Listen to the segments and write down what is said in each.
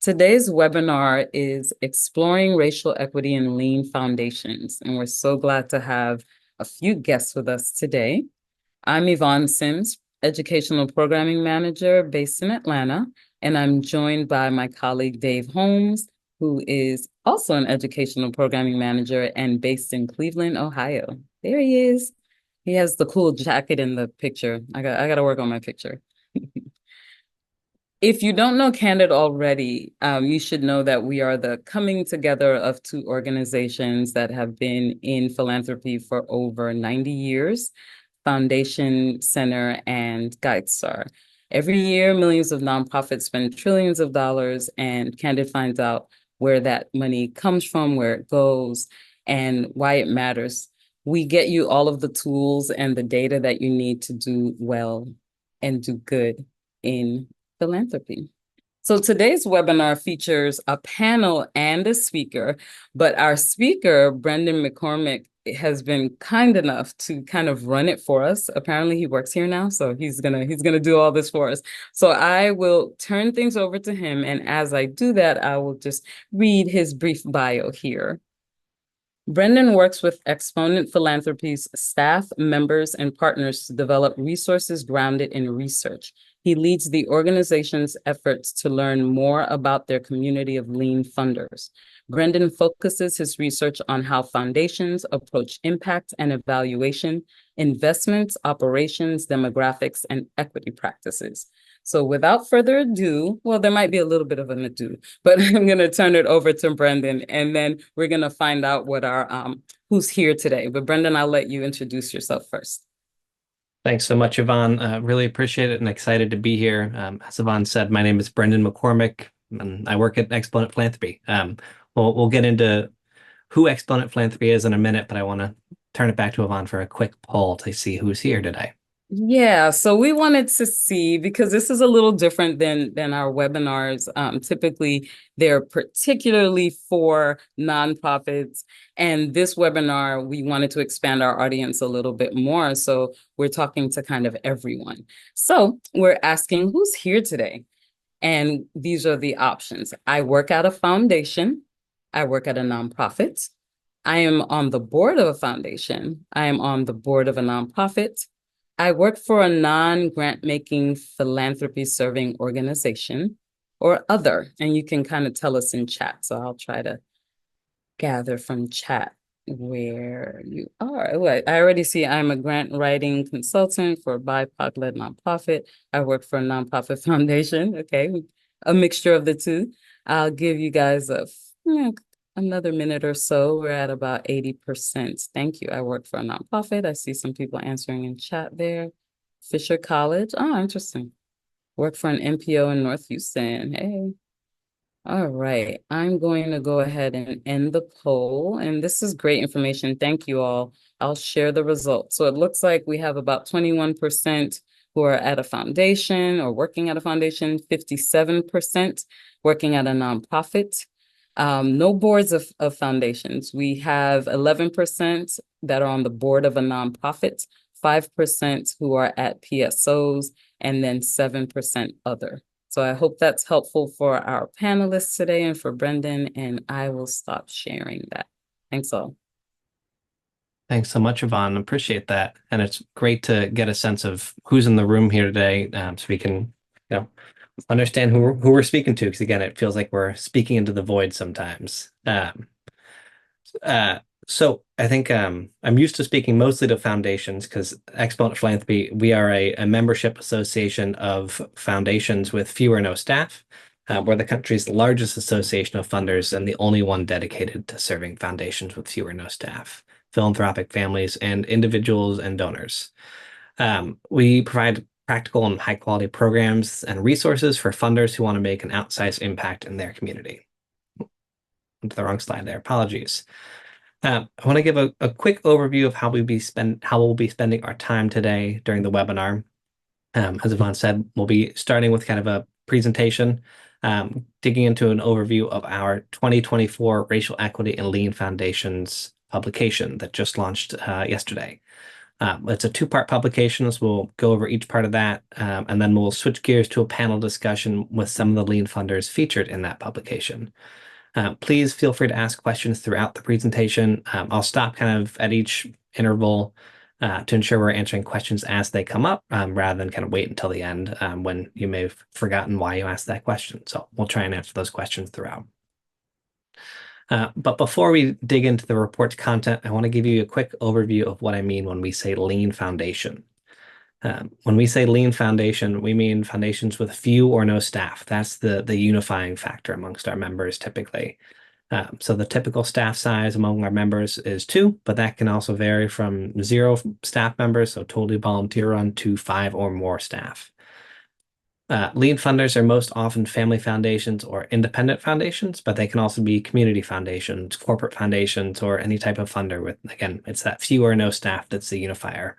Today's webinar is Exploring Racial Equity in Lean Foundations, and we're so glad to have a few guests with us today. I'm Yvonne Sims, Educational Programming Manager based in Atlanta, and I'm joined by my colleague Dave Holmes, who is also an Educational Programming Manager and based in Cleveland, Ohio. There he is. He has the cool jacket in the picture. I got to work on my picture. If you don't know Candid already, you should know that we are the coming together of two organizations that have been in philanthropy for over 90 years, Foundation Center and GuideStar. Every year, millions of nonprofits spend trillions of dollars, and Candid finds out where that money comes from, where it goes, and why it matters. We get you all of the tools and the data that you need to do well and do good in philanthropy. So today's webinar features a panel and a speaker, but our speaker, Brendan McCormick, has been kind enough to kind of run it for us. Apparently he works here now, so he's gonna do all this for us. So I will turn things over to him, and as I do that, I will just read his brief bio here. Brendan works with Exponent Philanthropy's staff, members, and partners to develop resources grounded in research. He leads the organization's efforts to learn more about their community of lean funders. Brendan focuses his research on how foundations approach impact and evaluation, investments, operations, demographics, and equity practices. So without further ado, well, there might be a little bit of an ado, but I'm going to turn it over to Brendan, and then we're going to find out what our who's here today. But Brendan, I'll let you introduce yourself first. Thanks so much, Yvonne. Really appreciate it and excited to be here. As Yvonne said, my name is Brendan McCormick, and I work at Exponent Philanthropy. We'll get into who Exponent Philanthropy is in a minute, but I want to turn it back to Yvonne for a quick poll to see who's here today. Yeah, so we wanted to see, because this is a little different than our webinars. Typically, they're particularly for nonprofits. And this webinar, we wanted to expand our audience a little bit more. So we're talking to kind of everyone. So we're asking who's here today? And these are the options. I work at a foundation. I work at a nonprofit. I am on the board of a foundation. I am on the board of a nonprofit. I work for a non-grant making philanthropy serving organization, or other, and you can kind of tell us in chat. So I'll try to gather from chat where you are. Oh, I already see I'm a grant writing consultant for a BIPOC-led nonprofit. I work for a nonprofit foundation. Okay, a mixture of the two. I'll give you guys another minute or so. We're at about 80%. Thank you. I work for a nonprofit. I see some people answering in chat there. Fisher College. Oh, interesting. Work for an NPO in North Houston. Hey. All right. I'm going to go ahead and end the poll. And this is great information. Thank you all. I'll share the results. So it looks like we have about 21% who are at a foundation or working at a foundation, 57% working at a nonprofit. No boards of foundations. We have 11% that are on the board of a nonprofit, 5% who are at PSOs, and then 7% other. So I hope that's helpful for our panelists today and for Brendan, and I will stop sharing that. Thanks all. Thanks so much, Yvonne. Appreciate that. And it's great to get a sense of who's in the room here today, so we can, understand who we're speaking to, because again, it feels like we're speaking into the void sometimes. So I think I'm used to speaking mostly to foundations because Exponent Philanthropy, we are a membership association of foundations with few or no staff. We're the country's largest association of funders and the only one dedicated to serving foundations with few or no staff, philanthropic families, and individuals and donors. We provide practical and high quality programs and resources for funders who want to make an outsized impact in their community. Went to the wrong slide there. Apologies. I want to give a quick overview of how we'll be spending our time today during the webinar. As Yvonne said, we'll be starting with kind of a presentation, digging into an overview of our 2024 Racial Equity and Lean Foundations publication that just launched yesterday. It's a two-part publication, so we'll go over each part of that, and then we'll switch gears to a panel discussion with some of the lean funders featured in that publication. Please feel free to ask questions throughout the presentation. I'll stop kind of at each interval to ensure we're answering questions as they come up, rather than kind of wait until the end when you may have forgotten why you asked that question. So we'll try and answer those questions throughout. But before we dig into the report's content, I want to give you a quick overview of what I mean when we say lean foundation. When we say lean foundation, we mean foundations with few or no staff. That's the unifying factor amongst our members typically. So the typical staff size among our members is 2, but that can also vary from 0 staff members, so totally volunteer run, to 5 or more staff. Lean funders are most often family foundations or independent foundations, but they can also be community foundations, corporate foundations, or any type of funder with, again, it's that few or no staff that's the unifier.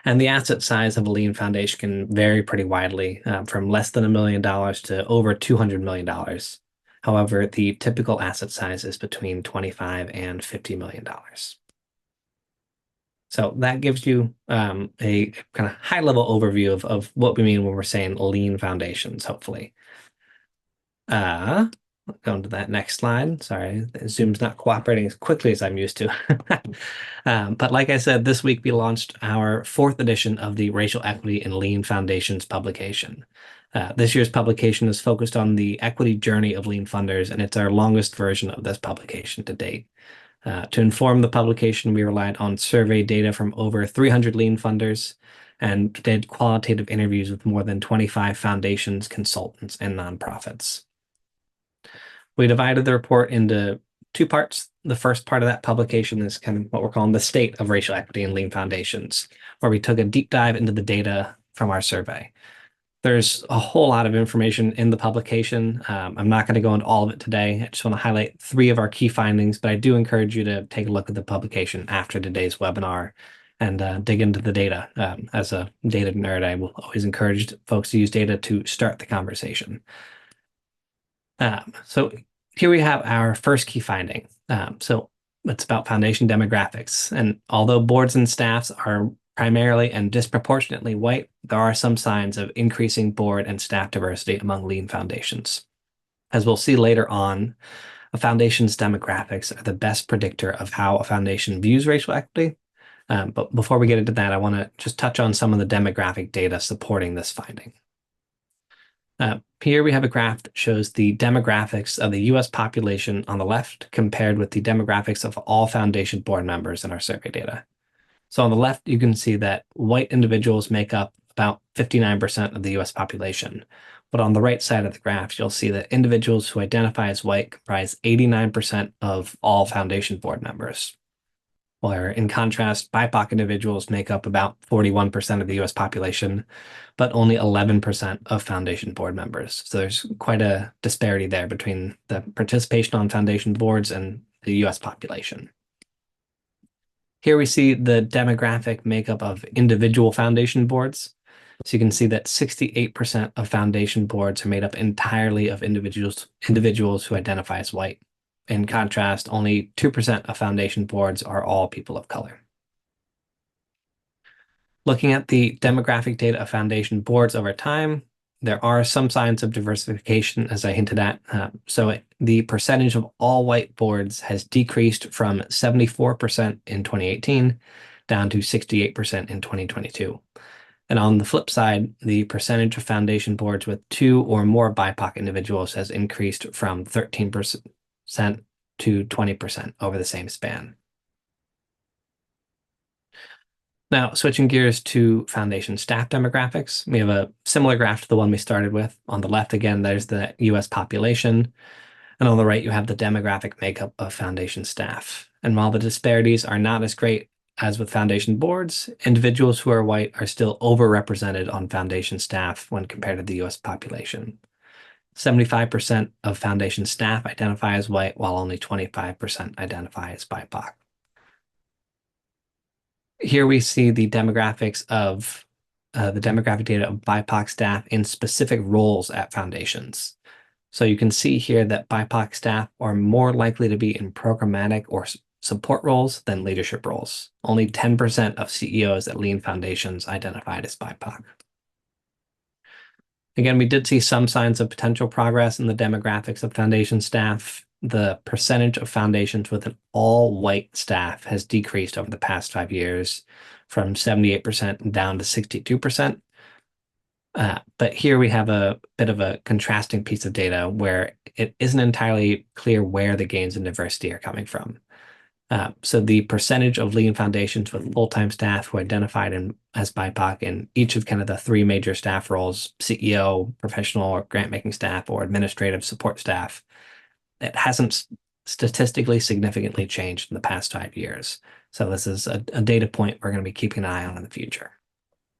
And the asset size of a lean foundation can vary pretty widely, from less than $1 million to over $200 million. However, the typical asset size is between $25 and $50 million. So that gives you a kind of high-level overview of what we mean when we're saying lean foundations, hopefully. Going to that next slide. Sorry, Zoom's not cooperating as quickly as I'm used to. But like I said, this week we launched our 4th edition of the Racial Equity in Lean Foundations publication. This year's publication is focused on the equity journey of lean funders, and it's our longest version of this publication to date. To inform the publication, we relied on survey data from over 300 lean funders and did qualitative interviews with more than 25 foundations, consultants, and nonprofits. We divided the report into 2 parts. The first part of that publication is kind of what we're calling the state of racial equity in lean foundations, where we took a deep dive into the data from our survey. There's a whole lot of information in the publication. I'm not going to go into all of it today. I just want to highlight 3 of our key findings, but I do encourage you to take a look at the publication after today's webinar and dig into the data. As a data nerd, I will always encourage folks to use data to start the conversation. So here we have our first key finding. So it's about foundation demographics. And although boards and staffs are primarily and disproportionately white, there are some signs of increasing board and staff diversity among lean foundations. As we'll see later on, a foundation's demographics are the best predictor of how a foundation views racial equity. But before we get into that, I want to just touch on some of the demographic data supporting this finding. Here we have a graph that shows the demographics of the US population on the left compared with the demographics of all foundation board members in our survey data. So on the left, you can see that white individuals make up about 59% of the US population. But on the right side of the graph, you'll see that individuals who identify as white comprise 89% of all foundation board members. Where in contrast, BIPOC individuals make up about 41% of the US population, but only 11% of foundation board members. So there's quite a disparity there between the participation on foundation boards and the US population. Here we see the demographic makeup of individual foundation boards. So you can see that 68% of foundation boards are made up entirely of individuals who identify as white. In contrast, only 2% of foundation boards are all people of color. Looking at the demographic data of foundation boards over time, there are some signs of diversification, as I hinted at. So the percentage of all white boards has decreased from 74% in 2018 down to 68% in 2022. And on the flip side, the percentage of foundation boards with 2 or more BIPOC individuals has increased from 13% to 20% over the same span. Now, switching gears to foundation staff demographics, we have a similar graph to the one we started with. On the left, again, there's the US population. And on the right, you have the demographic makeup of foundation staff. And while the disparities are not as great as with foundation boards, individuals who are white are still overrepresented on foundation staff when compared to the US population. 75% of foundation staff identify as white, while only 25% identify as BIPOC. Here we see the demographics of the demographic data of BIPOC staff in specific roles at foundations. So you can see here that BIPOC staff are more likely to be in programmatic or support roles than leadership roles. Only 10% of CEOs at lean foundations identified as BIPOC. Again, we did see some signs of potential progress in the demographics of foundation staff. The percentage of foundations with an all-white staff has decreased over the past 5 years from 78% down to 62%. But here we have a bit of a contrasting piece of data where it isn't entirely clear where the gains in diversity are coming from. So the percentage of lean foundations with full-time staff who identified as BIPOC in each of kind of the three major staff roles, CEO, professional or grant-making staff, or administrative support staff, it hasn't statistically significantly changed in the past 5 years. So this is a data point we're going to be keeping an eye on in the future.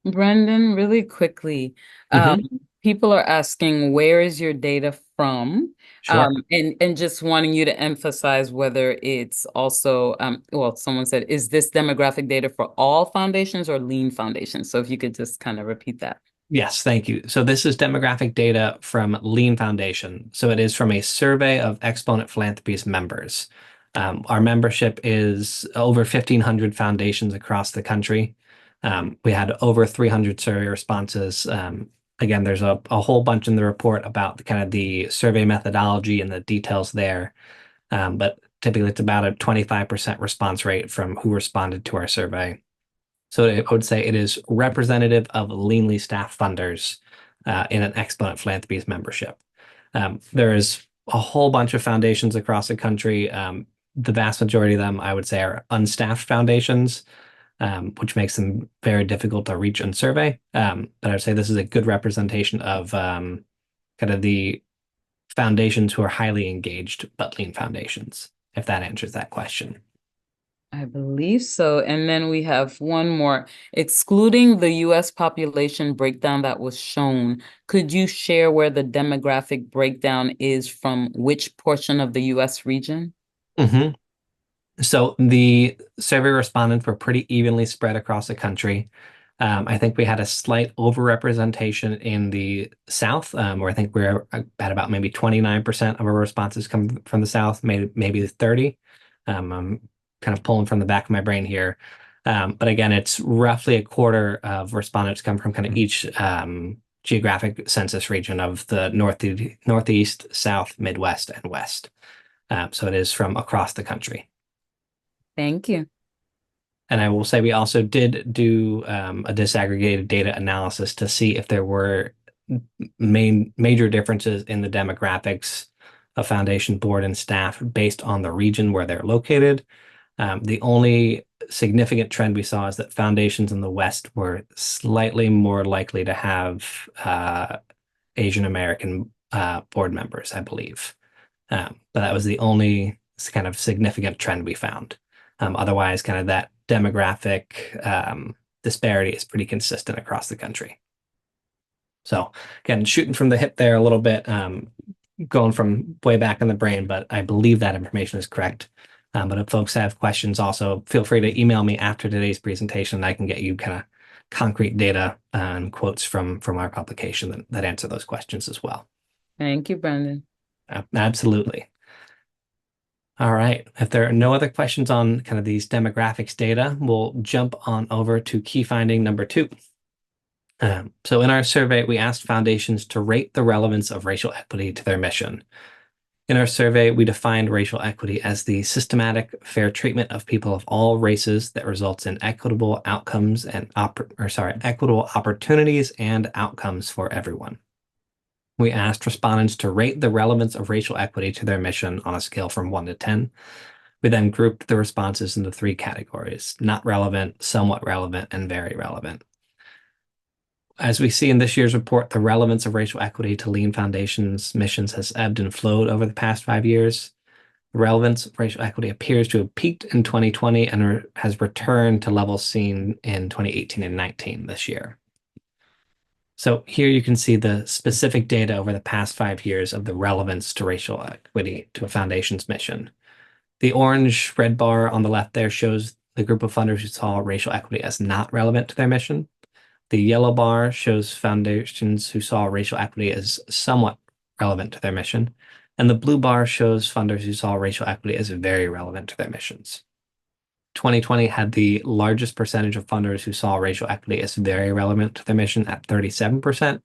Brendan, really quickly, um, Mhm. people are asking, where is your data from? Sure. And just wanting you to emphasize whether it's also, well, someone said, is this demographic data for all foundations or lean foundations? So if you could just kind of repeat that. Yes, thank you. So this is demographic data from Lean Foundation. So it is from a survey of Exponent Philanthropy's members. Our membership is over 1,500 foundations across the country. We had over 300 survey responses. Again, there's a whole bunch in the report about the kind of the survey methodology and the details there. But typically it's about a 25% response rate from who responded to our survey. So I would say it is representative of leanly staffed funders in an Exponent Philanthropy's membership. There is a whole bunch of foundations across the country. The vast majority of them, I would say, are unstaffed foundations, which makes them very difficult to reach and survey. But I would say this is a good representation of kind of the foundations who are highly engaged but lean foundations, if that answers that question. I believe so. And then we have one more. Excluding the US population breakdown that was shown, could you share where the demographic breakdown is from which portion of the US region? Mhm. So the survey respondents were pretty evenly spread across the country. I think we had a slight overrepresentation in the South, where I think we're at about maybe 29% of our responses come from the South, maybe 30. I'm kind of pulling from the back of my brain here. But again, it's roughly a quarter of respondents come from kind of each geographic census region of the Northeast, South, Midwest, and West. So it is from across the country. Thank you. And I will say we also did do a disaggregated data analysis to see if there were major differences in the demographics of foundation board and staff based on the region where they're located. The only significant trend we saw is that foundations in the West were slightly more likely to have Asian American board members, I believe. But that was the only kind of significant trend we found. Otherwise, kind of that demographic disparity is pretty consistent across the country. So again, shooting from the hip there a little bit, going from way back in the brain, but I believe that information is correct. But if folks have questions, also feel free to email me after today's presentation. I can get you kind of concrete data and quotes from our publication that answer those questions as well. Thank you, Brendan. Absolutely. All right. If there are no other questions on kind of these demographics data, we'll jump on over to key finding number 2. So in our survey, we asked foundations to rate the relevance of racial equity to their mission. In our survey, we defined racial equity as the systematic, fair treatment of people of all races that results in equitable outcomes and equitable opportunities and outcomes for everyone. We asked respondents to rate the relevance of racial equity to their mission on a scale from 1 to 10. We then grouped the responses into 3 categories: not relevant, somewhat relevant, and very relevant. As we see in this year's report, the relevance of racial equity to Lean Foundation's missions has ebbed and flowed over the past 5 years. The relevance of racial equity appears to have peaked in 2020 and has returned to levels seen in 2018 and 19 this year. So here you can see the specific data over the past 5 years of the relevance to racial equity to a foundation's mission. The orange red bar on the left there shows the group of funders who saw racial equity as not relevant to their mission. The yellow bar shows foundations who saw racial equity as somewhat relevant to their mission. And the blue bar shows funders who saw racial equity as very relevant to their missions. 2020 had the largest percentage of funders who saw racial equity as very relevant to their mission at 37%.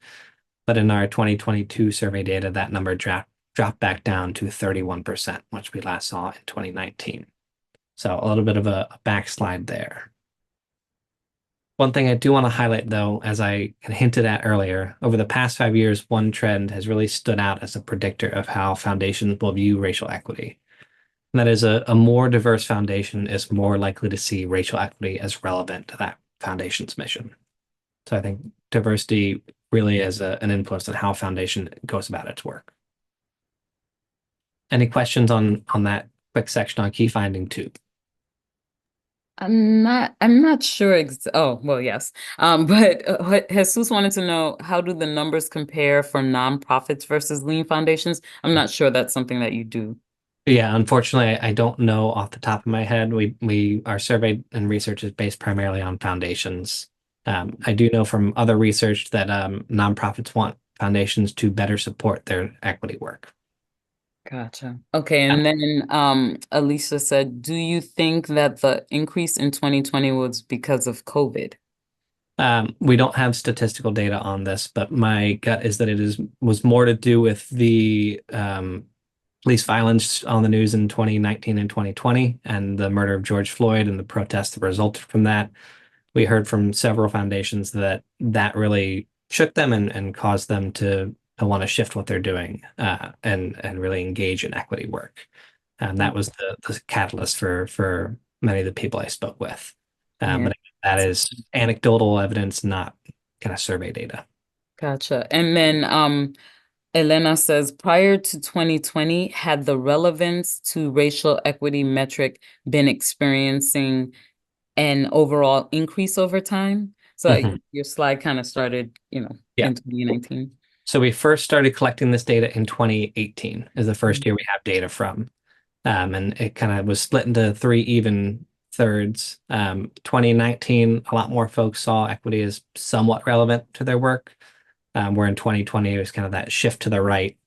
But in our 2022 survey data, that number dropped back down to 31%, which we last saw in 2019. So a little bit of a backslide there. One thing I do want to highlight, though, as I hinted at earlier, over the past 5 years, one trend has really stood out as a predictor of how foundations will view racial equity. And that is a more diverse foundation is more likely to see racial equity as relevant to that foundation's mission. So I think diversity really is an influence on how a foundation goes about its work. Any questions on that quick section on key finding two? I'm not sure oh, well, yes. But Jesus wanted to know, how do the numbers compare for nonprofits versus lean foundations? I'm not sure that's something that you do. Yeah, unfortunately, I don't know off the top of my head. Our survey and research is based primarily on foundations. I do know from other research that nonprofits want foundations to better support their equity work. Gotcha. Okay, and then Alicia said, do you think that the increase in 2020 was because of COVID? We don't have statistical data on this, but my gut is that was more to do with the police violence on the news in 2019 and 2020, and the murder of George Floyd and the protests that resulted from that. We heard from several foundations that really shook them and caused them to want to shift what they're doing and really engage in equity work. And that was the catalyst for many of the people I spoke with. Yeah. But that is anecdotal evidence, not kind of survey data. Gotcha. And then Elena says, prior to 2020, had the relevance to racial equity metric been experiencing an overall increase over time? So Mhm. your slide kind of started, Yeah. in 2019. So we first started collecting this data in 2018 is the first year we have data from. And it kind of was split into three even thirds. 2019, a lot more folks saw equity as somewhat relevant to their work, where in 2020, it was kind of that shift to the right.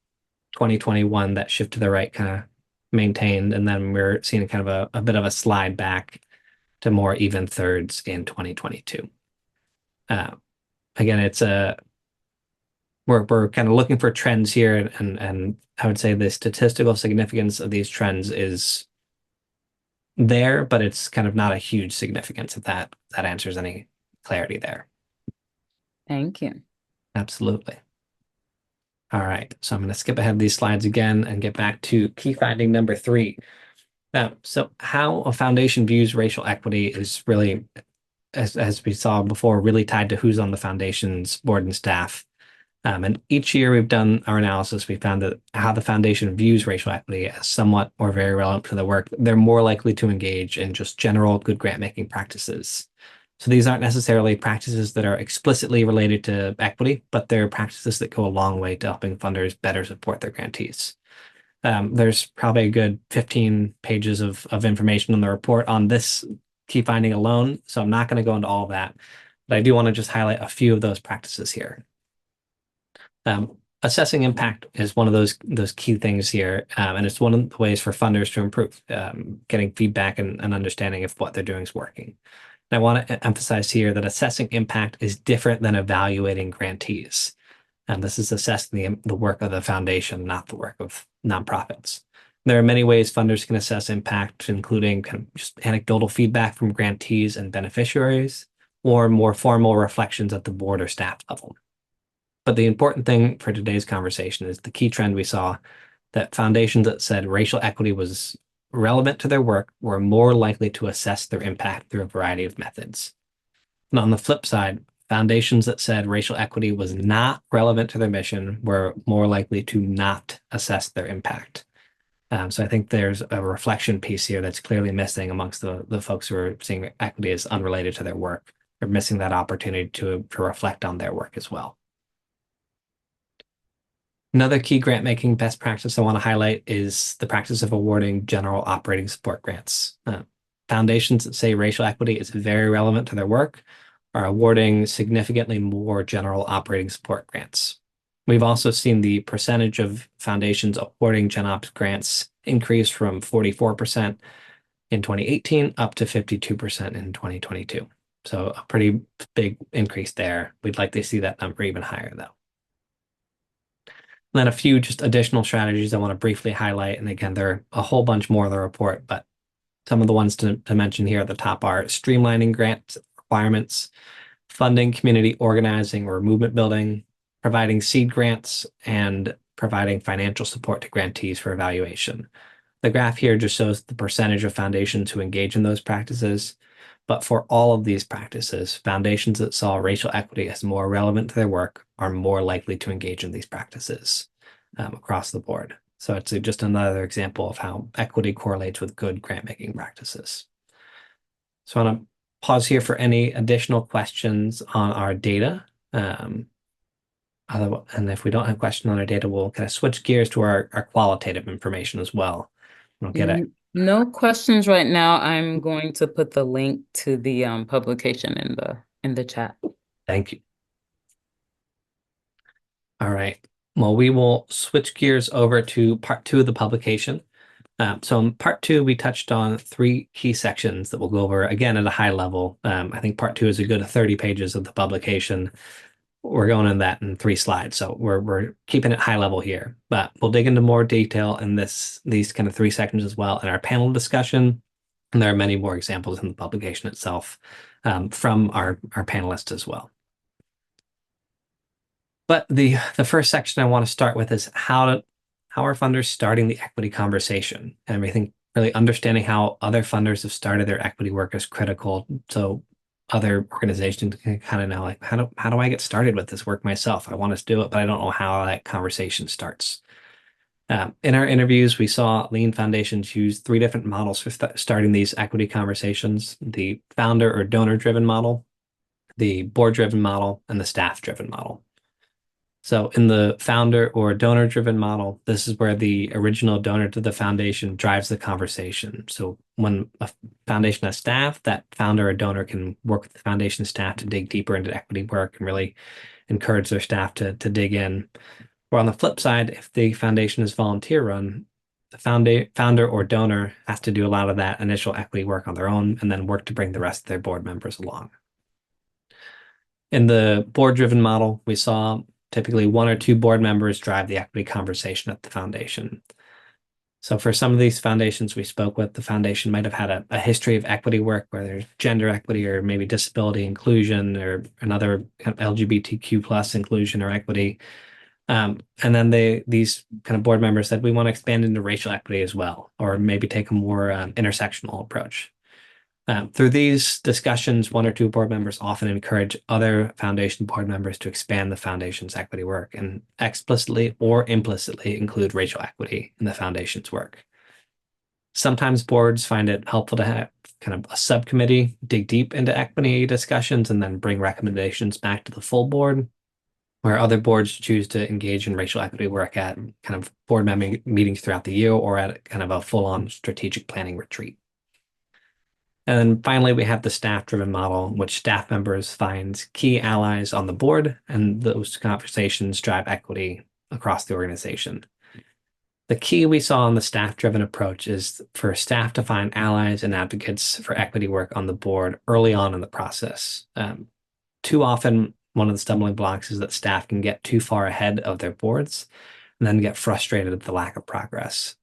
2021, that shift to the right kind of maintained. And then we're seeing kind of a bit of a slide back to more even thirds in 2022. Again, we're kind of looking for trends here, and I would say the statistical significance of these trends is there, but it's kind of not a huge significance if that answers any clarity there. Thank you. Absolutely. All right, so I'm going to skip ahead these slides again and get back to key finding number three. So how a foundation views racial equity is really, as we saw before, really tied to who's on the foundation's board and staff. And each year we've done our analysis, we found that how the foundation views racial equity as somewhat or very relevant to the work, they're more likely to engage in just general good grant making practices. So these aren't necessarily practices that are explicitly related to equity, but they're practices that go a long way to helping funders better support their grantees. There's probably a good 15 pages of information in the report on this key finding alone, so I'm not going to go into all of that, but I do want to just highlight a few of those practices here. Assessing impact is one of those key things here, and it's one of the ways for funders to improve, getting feedback and understanding if what they're doing is working. And I want to emphasize here that assessing impact is different than evaluating grantees. And this is assessing the work of the foundation, not the work of nonprofits. There are many ways funders can assess impact, including kind of just anecdotal feedback from grantees and beneficiaries, or more formal reflections at the board or staff level. But the important thing for today's conversation is the key trend we saw that foundations that said racial equity was relevant to their work were more likely to assess their impact through a variety of methods. And on the flip side, foundations that said racial equity was not relevant to their mission were more likely to not assess their impact. So I think there's a reflection piece here that's clearly missing amongst the folks who are seeing equity as unrelated to their work. They're missing that opportunity to reflect on their work as well. Another key grant making best practice I want to highlight is the practice of awarding general operating support grants. Foundations that say racial equity is very relevant to their work are awarding significantly more general operating support grants. We've also seen the percentage of foundations awarding Gen Ops grants increase from 44% in 2018, up to 52% in 2022. So a pretty big increase there. We'd like to see that number even higher, though. And then a few just additional strategies I want to briefly highlight. And again, there are a whole bunch more in the report, but some of the ones to mention here at the top are streamlining grant requirements, funding community organizing or movement building, providing seed grants, and providing financial support to grantees for evaluation. The graph here just shows the percentage of foundations who engage in those practices. But for all of these practices, foundations that saw racial equity as more relevant to their work are more likely to engage in these practices across the board. So it's just another example of how equity correlates with good grant-making practices. So I want to pause here for any additional questions on our data. And if we don't have questions on our data, we'll kind of switch gears to our qualitative information as well. We'll get it. No questions right now. I'm going to put the link to the publication in the chat. Thank you. All right. Well, we will switch gears over to part 2 of the publication. So in part 2, we touched on 3 key sections that we'll go over again at a high level. I think part 2 is a good 30 pages of the publication. We're going in that in 3 slides, so we're keeping it high level here. But we'll dig into more detail in these kind of 3 sections as well in our panel discussion. And there are many more examples in the publication itself from our panelists as well. But the first section I want to start with is how are funders starting the equity conversation? And I think really understanding how other funders have started their equity work is critical. So other organizations can kind of know, like, how do I get started with this work myself? I want to do it, but I don't know how that conversation starts. In our interviews, we saw lean foundations use 3 different models for starting these equity conversations: the founder or donor-driven model, the board-driven model, and the staff-driven model. So in the founder or donor-driven model, this is where the original donor to the foundation drives the conversation. So when a foundation has staff, that founder or donor can work with the foundation staff to dig deeper into equity work and really encourage their staff to dig in. Or on the flip side, if the foundation is volunteer run, the founder or donor has to do a lot of that initial equity work on their own and then work to bring the rest of their board members along. In the board-driven model, we saw typically 1 or 2 board members drive the equity conversation at the foundation. So for some of these foundations we spoke with, the foundation might have had a history of equity work where there's gender equity or maybe disability inclusion or another kind of LGBTQ plus inclusion or equity. And then these kind of board members said, we want to expand into racial equity as well, or maybe take a more intersectional approach. Through these discussions, 1 or 2 board members often encourage other foundation board members to expand the foundation's equity work and explicitly or implicitly include racial equity in the foundation's work. Sometimes boards find it helpful to have kind of a subcommittee dig deep into equity discussions and then bring recommendations back to the full board, where other boards choose to engage in racial equity work at kind of board member meetings throughout the year or at kind of a full-on strategic planning retreat. And then finally, we have the staff-driven model, in which staff members find key allies on the board, and those conversations drive equity across the organization. The key we saw in the staff-driven approach is for staff to find allies and advocates for equity work on the board early on in the process. Too often, one of the stumbling blocks is that staff can get too far ahead of their boards and then get frustrated at the lack of progress.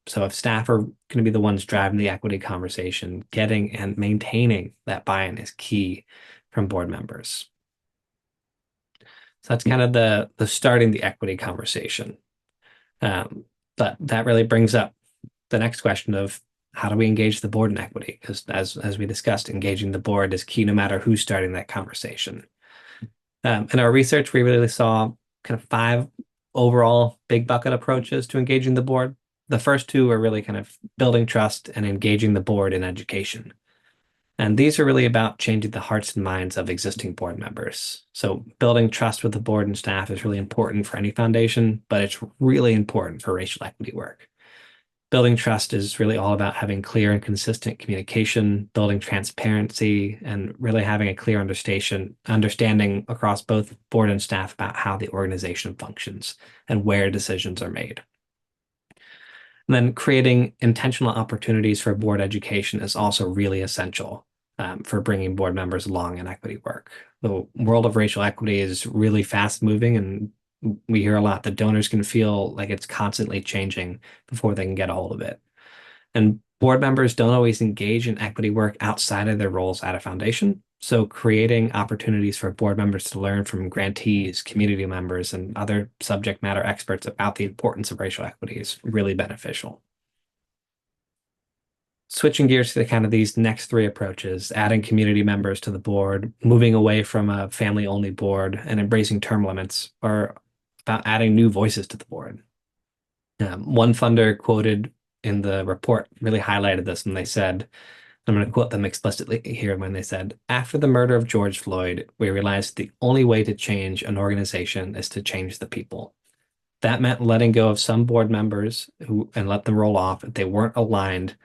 So if staff are going to be the ones driving the equity conversation, getting and maintaining that buy-in is key from board members. So that's kind of the starting the equity conversation. But that really brings up the next question of how do we engage the board in equity? Because as we discussed, engaging the board is key no matter who's starting that conversation. In our research, we really saw kind of 5 overall big bucket approaches to engaging the board. The first 2 are really kind of building trust and engaging the board in education. And these are really about changing the hearts and minds of existing board members. So building trust with the board and staff is really important for any foundation, but it's really important for racial equity work. Building trust is really all about having clear and consistent communication, building transparency, and really having a clear understanding across both board and staff about how the organization functions and where decisions are made. And then creating intentional opportunities for board education is also really essential for bringing board members along in equity work. The world of racial equity is really fast moving, and we hear a lot that donors can feel like it's constantly changing before they can get a hold of it. And board members don't always engage in equity work outside of their roles at a foundation. So creating opportunities for board members to learn from grantees, community members, and other subject matter experts about the importance of racial equity is really beneficial. Switching gears to kind of these next three approaches, adding community members to the board, moving away from a family-only board, and embracing term limits are about adding new voices to the board. One funder quoted in the report really highlighted this when they said, I'm going to quote them explicitly here when they said, after the murder of George Floyd, we realized the only way to change an organization is to change the people. That meant letting go of some board members and let them roll off if they weren't aligned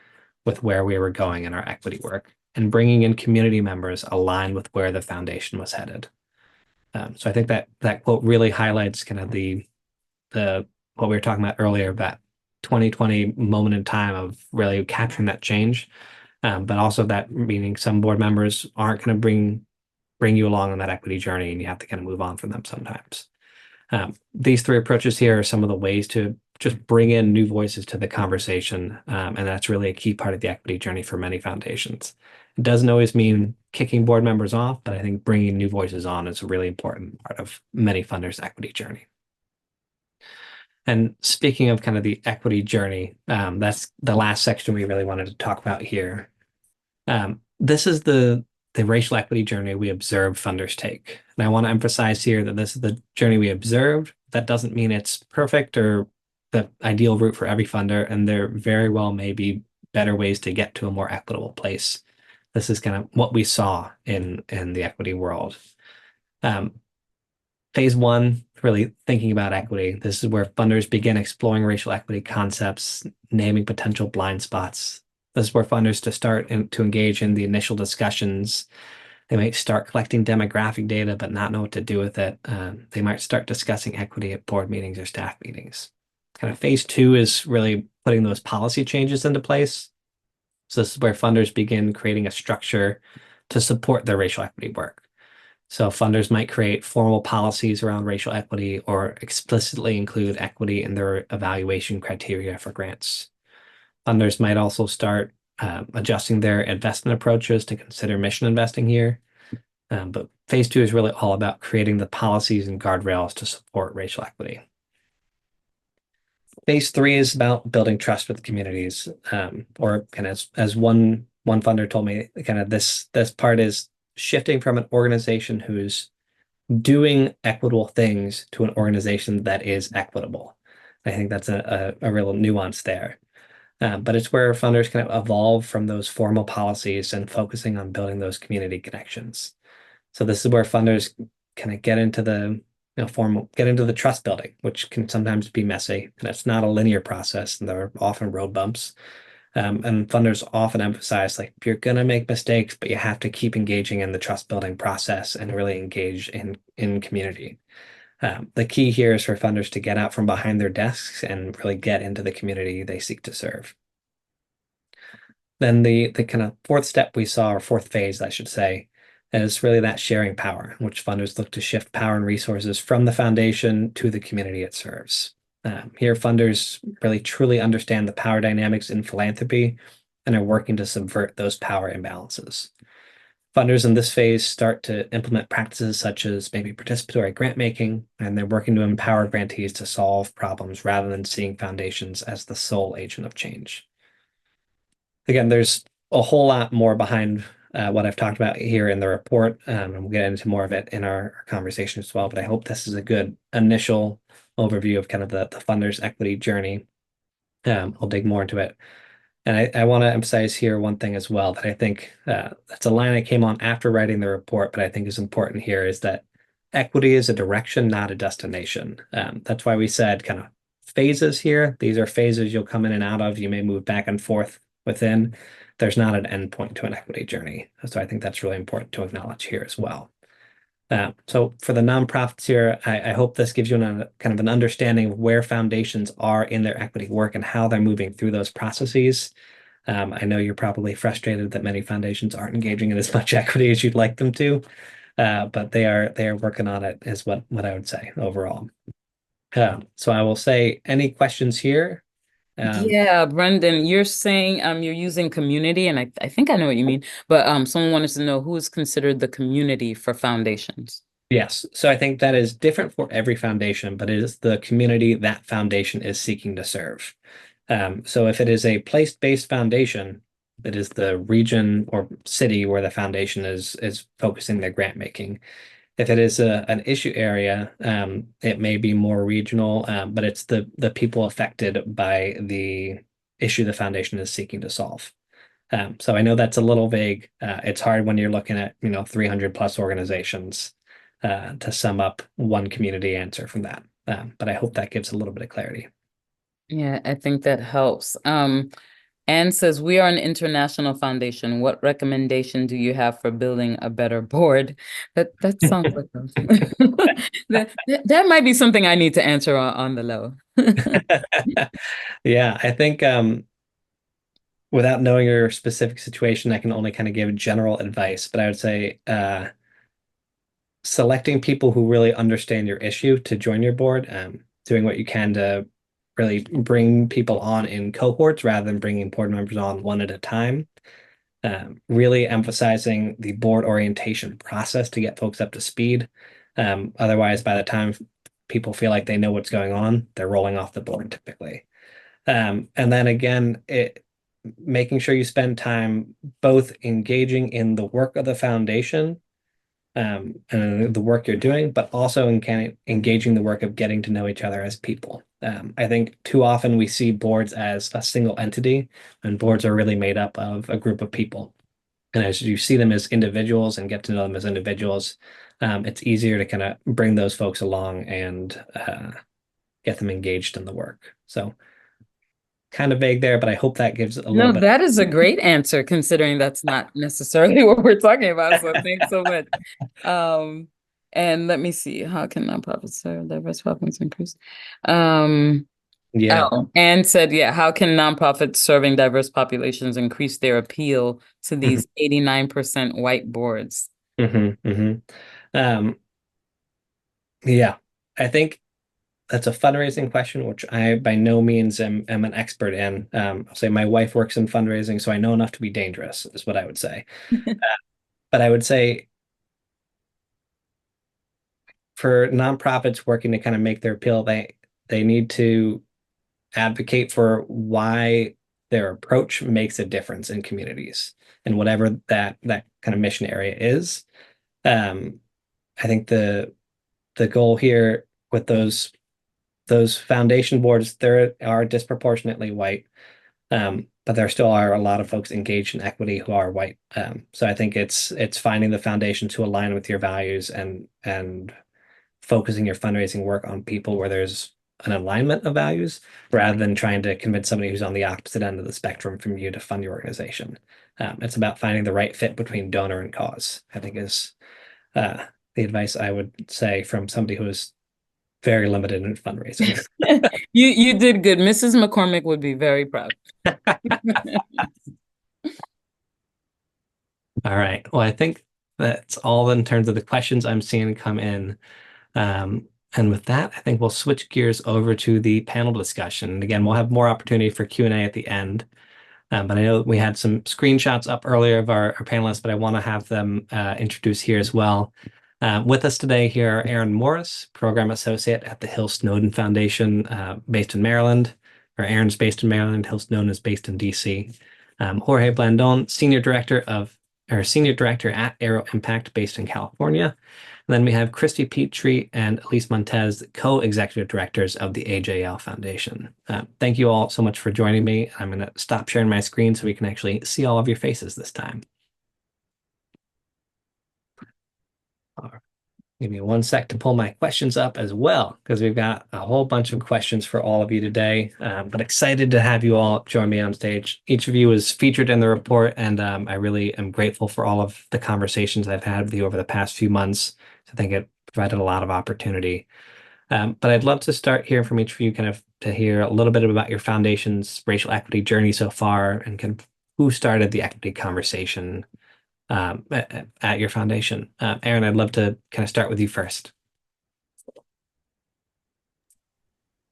with where we were going in our equity work, and bringing in community members aligned with where the foundation was headed. So I think that quote really highlights kind of the what we were talking about earlier, that 2020 moment in time of really capturing that change. But also that meaning some board members aren't going to bring you along on that equity journey, and you have to kind of move on from them sometimes. These three approaches here are some of the ways to just bring in new voices to the conversation, and that's really a key part of the equity journey for many foundations. It doesn't always mean kicking board members off, but I think bringing new voices on is a really important part of many funders' equity journey. And speaking of kind of the equity journey, that's the last section we really wanted to talk about here. This is the racial equity journey we observe funders take. And I want to emphasize here that this is the journey we observed. That doesn't mean it's perfect or the ideal route for every funder, and there very well may be better ways to get to a more equitable place. This is kind of what we saw in the equity world. Phase one, really thinking about equity. This is where funders begin exploring racial equity concepts, naming potential blind spots. This is where funders to engage in the initial discussions. They might start collecting demographic data, but not know what to do with it. They might start discussing equity at board meetings or staff meetings. Kind of phase two is really putting those policy changes into place. So this is where funders begin creating a structure to support their racial equity work. So funders might create formal policies around racial equity or explicitly include equity in their evaluation criteria for grants. Funders might also start adjusting their investment approaches to consider mission investing here. But phase two is really all about creating the policies and guardrails to support racial equity. Phase three is about building trust with communities, or kind of as one funder told me, kind of this part is shifting from an organization who's doing equitable things to an organization that is equitable. I think that's a real nuance there. But it's where funders kind of evolve from those formal policies and focusing on building those community connections. So this is where funders kind of get into the trust building, which can sometimes be messy, and it's not a linear process, and there are often road bumps. And funders often emphasize like you're gonna make mistakes, but you have to keep engaging in the trust building process and really engage in community. The key here is for funders to get out from behind their desks and really get into the community they seek to serve. Then the kind of fourth step we saw, or fourth phase, I should say, is really that sharing power, in which funders look to shift power and resources from the foundation to the community it serves. Here, funders really truly understand the power dynamics in philanthropy and are working to subvert those power imbalances. Funders in this phase start to implement practices such as maybe participatory grant making, and they're working to empower grantees to solve problems rather than seeing foundations as the sole agent of change. Again, there's a whole lot more behind what I've talked about here in the report, and we'll get into more of it in our conversation as well. But I hope this is a good initial overview of kind of the funders' equity journey. We'll dig more into it. And I want to emphasize here one thing as well that I think that's a line I came on after writing the report, but I think is important here is that equity is a direction, not a destination. That's why we said kind of phases here. These are phases you'll come in and out of. You may move back and forth within. There's not an end point to an equity journey. So I think that's really important to acknowledge here as well. So for the nonprofits here, I hope this gives you kind of an understanding of where foundations are in their equity work and how they're moving through those processes. I know you're probably frustrated that many foundations aren't engaging in as much equity as you'd like them to, but they are working on it, is what I would say overall. So I will say, any questions here? Um, Yeah, Brendan, you're saying you're using community, and I think I know what you mean, but someone wanted to know who is considered the community for foundations. yes, so I think that is different for every foundation, but it is the community that foundation is seeking to serve. So if it is a place-based foundation, it is the region or city where the foundation is focusing their grant making. If it is an issue area, it may be more regional, but it's the people affected by the issue the foundation is seeking to solve. So I know that's a little vague. It's hard when you're looking at 300 plus organizations to sum up one community answer from that. But I hope that gives a little bit of clarity. Yeah, I think that helps. Anne says, we are an international foundation. What recommendation do you have for building a better board? That sounds like that might be something I need to answer on the low. Yeah, I think without knowing your specific situation, I can only kind of give general advice, but I would say selecting people who really understand your issue to join your board, doing what you can to really bring people on in cohorts rather than bringing board members on one at a time. Really emphasizing the board orientation process to get folks up to speed. Otherwise, by the time people feel like they know what's going on, they're rolling off the board typically. And then again, making sure you spend time both engaging in the work of the foundation and the work you're doing, but also in kind of engaging the work of getting to know each other as people. I think too often we see boards as a single entity, and boards are really made up of a group of people. And as you see them as individuals and get to know them as individuals, it's easier to kind of bring those folks along and get them engaged in the work. So kind of vague there, but I hope that gives a little No, bit. that is a great answer considering that's not necessarily what we're talking about. So thanks so much. Um, and let me see, how can nonprofits serve diverse populations increase? Um, Yeah. oh, and said, yeah, how can nonprofits serving diverse populations increase their appeal to hmm these 89% white boards? hmm hmm Um, yeah, I think that's a fundraising question, which I by no means am an expert in. I'll say my wife works in fundraising, so I know enough to be dangerous, is what I would say. But I would say for nonprofits working to kind of make their appeal, they need to advocate for why their approach makes a difference in communities and whatever that kind of mission area is. Um, I think the goal here with those foundation boards, there are disproportionately white, but there still are a lot of folks engaged in equity who are white. So I think it's finding the foundation to align with your values and focusing your fundraising work on people where there's an alignment of values rather than trying to convince somebody who's on the opposite end of the spectrum from you to fund your organization. It's about finding the right fit between donor and cause, I think is uh, the advice I would say from somebody who is very limited in fundraising. You did good. Mrs. McCormick would be very proud. All right. Well, I think that's all in terms of the questions I'm seeing come in. And with that, I think we'll switch gears over to the panel discussion. And again, we'll have more opportunity for Q&A at the end. But I know we had some screenshots up earlier of our panelists, but I want to have them introduce here as well. With us today here are Aaron Morris, Program Associate at the Hill Snowden Foundation, based in Maryland. Or Aaron's based in Maryland, Hill Snowden is based in DC. Jorge Blandon, Senior Director at Aero Impact, based in California. And then we have Christy Petrie and Elise Montez, co-executive directors of the AJL Foundation. Thank you all so much for joining me. I'm going to stop sharing my screen so we can actually see all of your faces this time. Give me one sec to pull my questions up as well, because we've got a whole bunch of questions for all of you today. But excited to have you all join me on stage. Each of you is featured in the report, and I really am grateful for all of the conversations I've had with you over the past few months I think it provided a lot of opportunity. But I'd love to start hearing from each of you, kind of to hear a little bit about your foundation's racial equity journey so far, and kind of who started the equity conversation at your foundation. Aaron, I'd love to kind of start with you first.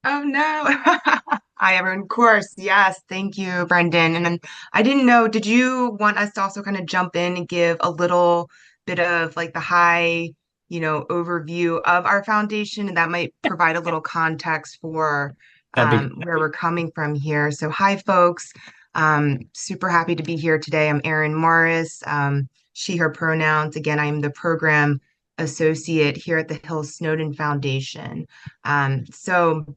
Oh no. Hi, everyone. Of course. Yes. Thank you, Brendan. And then I didn't know, did you want us to also kind of jump in and give a little bit of like the overview of our foundation? And that might provide a little context for That'd be where we're coming from here. So, hi, folks. Super happy to be here today. I'm Erin Morris, she, her pronouns. Again, I'm the program associate here at the Hill Snowden Foundation. So,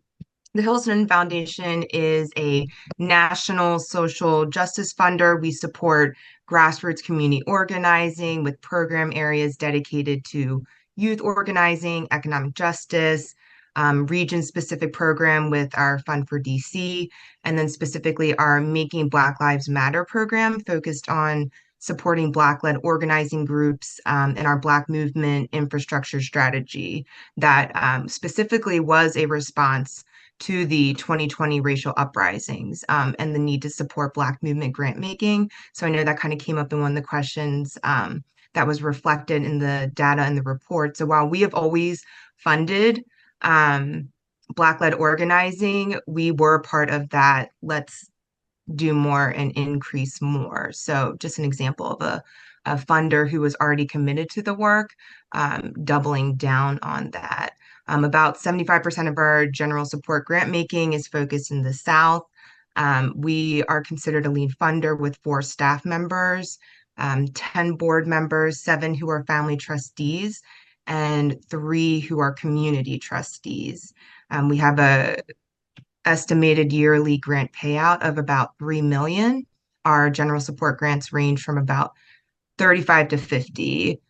the Hillston Foundation is a national social justice funder. We support grassroots community organizing with program areas dedicated to youth organizing, economic justice, region-specific program with our Fund for DC, and then specifically our Making Black Lives Matter program focused on supporting Black-led organizing groups in our Black movement infrastructure strategy that specifically was a response to the 2020 racial uprisings and the need to support Black movement grant making. So I know that kind of came up in one of the questions that was reflected in the data and the report. So while we have always funded Black-led organizing, we were part of that. Let's do more and increase more. So just an example of a funder who was already committed to the work, doubling down on that. About 75% of our general support grant making is focused in the South. We are considered a lead funder with 4 staff members, 10 board members, 7 who are family trustees, and 3 who are community trustees. We have a estimated yearly grant payout of about 3 million. Our general support grants range from about 35 to 50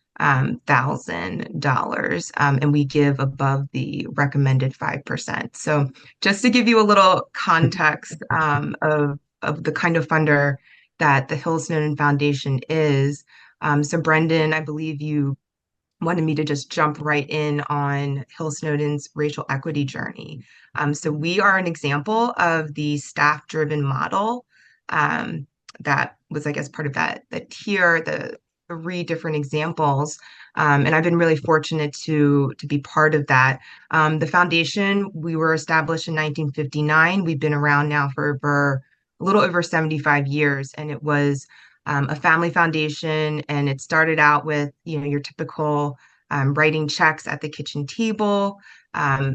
thousand dollars, and we give above the recommended 5%. So just to give you a little context of the kind of funder that the Hill Snowden Foundation is. So Brendan, I believe you wanted me to just jump right in on Hill Snowden's racial equity journey. So we are an example of the staff-driven model that was, I guess, part of that tier, the 3 different examples. And I've been really fortunate to be part of that. The foundation, we were established in 1959. We've been around now for over a little over 75 years, and it was a family foundation, and it started out with, your typical writing checks at the kitchen table.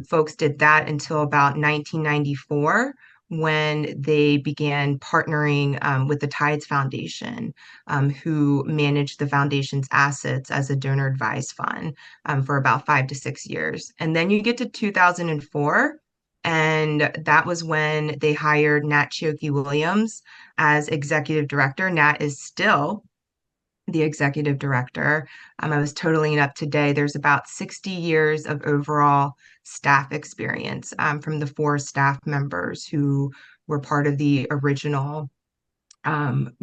Folks did that until about 1994 when they began partnering with the Tides Foundation, who managed the foundation's assets as a donor advised fund for about 5 to 6 years. And then you get to 2004, and that was when they hired Nat Chioke Williams as executive director. Nat is still the executive director. I was totaling it up today. There's about 60 years of overall staff experience from the 4 staff members who were part of the original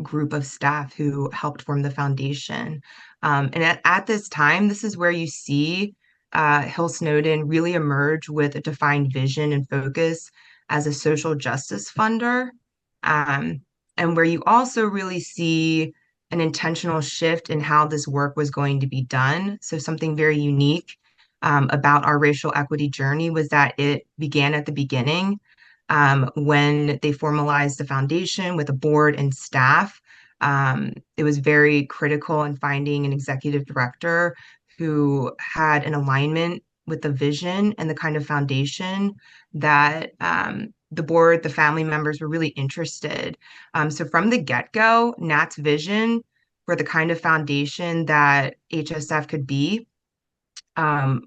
group of staff who helped form the foundation. And at this time, this is where you see Hill Snowden really emerge with a defined vision and focus as a social justice funder, and where you also really see an intentional shift in how this work was going to be done. So something very unique about our racial equity journey was that it began at the beginning when they formalized the foundation with a board and staff. It was very critical in finding an executive director who had an alignment with the vision and the kind of foundation that the board, the family members were really interested. So from the get-go, Nat's vision for the kind of foundation that HSF could be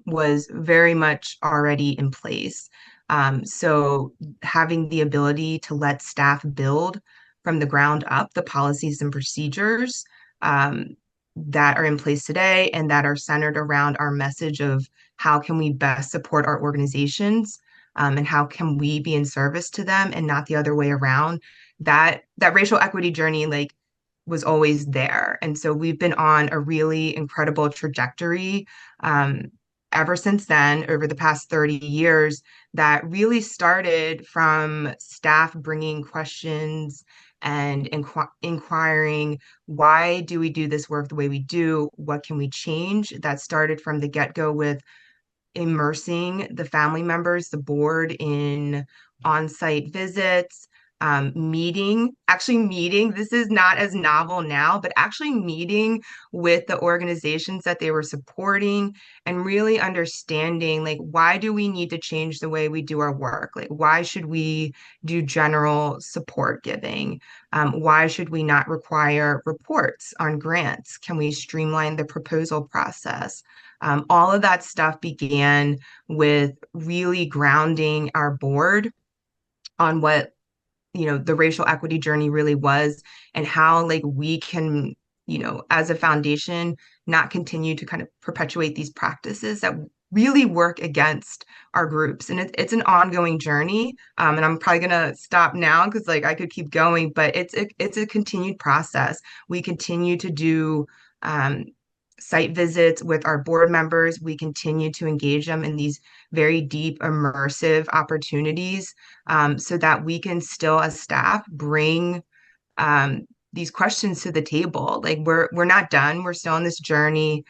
was very much already in place. So having the ability to let staff build from the ground up the policies and procedures that are in place today and that are centered around our message of how can we best support our organizations, and how can we be in service to them and not the other way around. That racial equity journey was always there. And so we've been on a really incredible trajectory ever since then, over the past 30 years, that really started from staff bringing questions and inquiring, why do we do this work the way we do? What can we change? That started from the get-go with immersing the family members, the board, in on-site visits, meeting. This is not as novel now, but actually meeting with the organizations that they were supporting and really understanding, like, why do we need to change the way we do our work? Like, why should we do general support giving? Why should we not require reports on grants? Can we streamline the proposal process? All of that stuff began with really grounding our board on what, the racial equity journey really was, and how, like, we can, as a foundation, not continue to kind of perpetuate these practices that really work against our groups. And it's an ongoing journey. And I'm probably gonna stop now because, like, I could keep going, but it's a continued process. We continue to do um, site visits with our board members. We continue to engage them in these very deep, immersive opportunities, so that we can still, as staff, bring these questions to the table. Like, we're not done. We're still on this journey.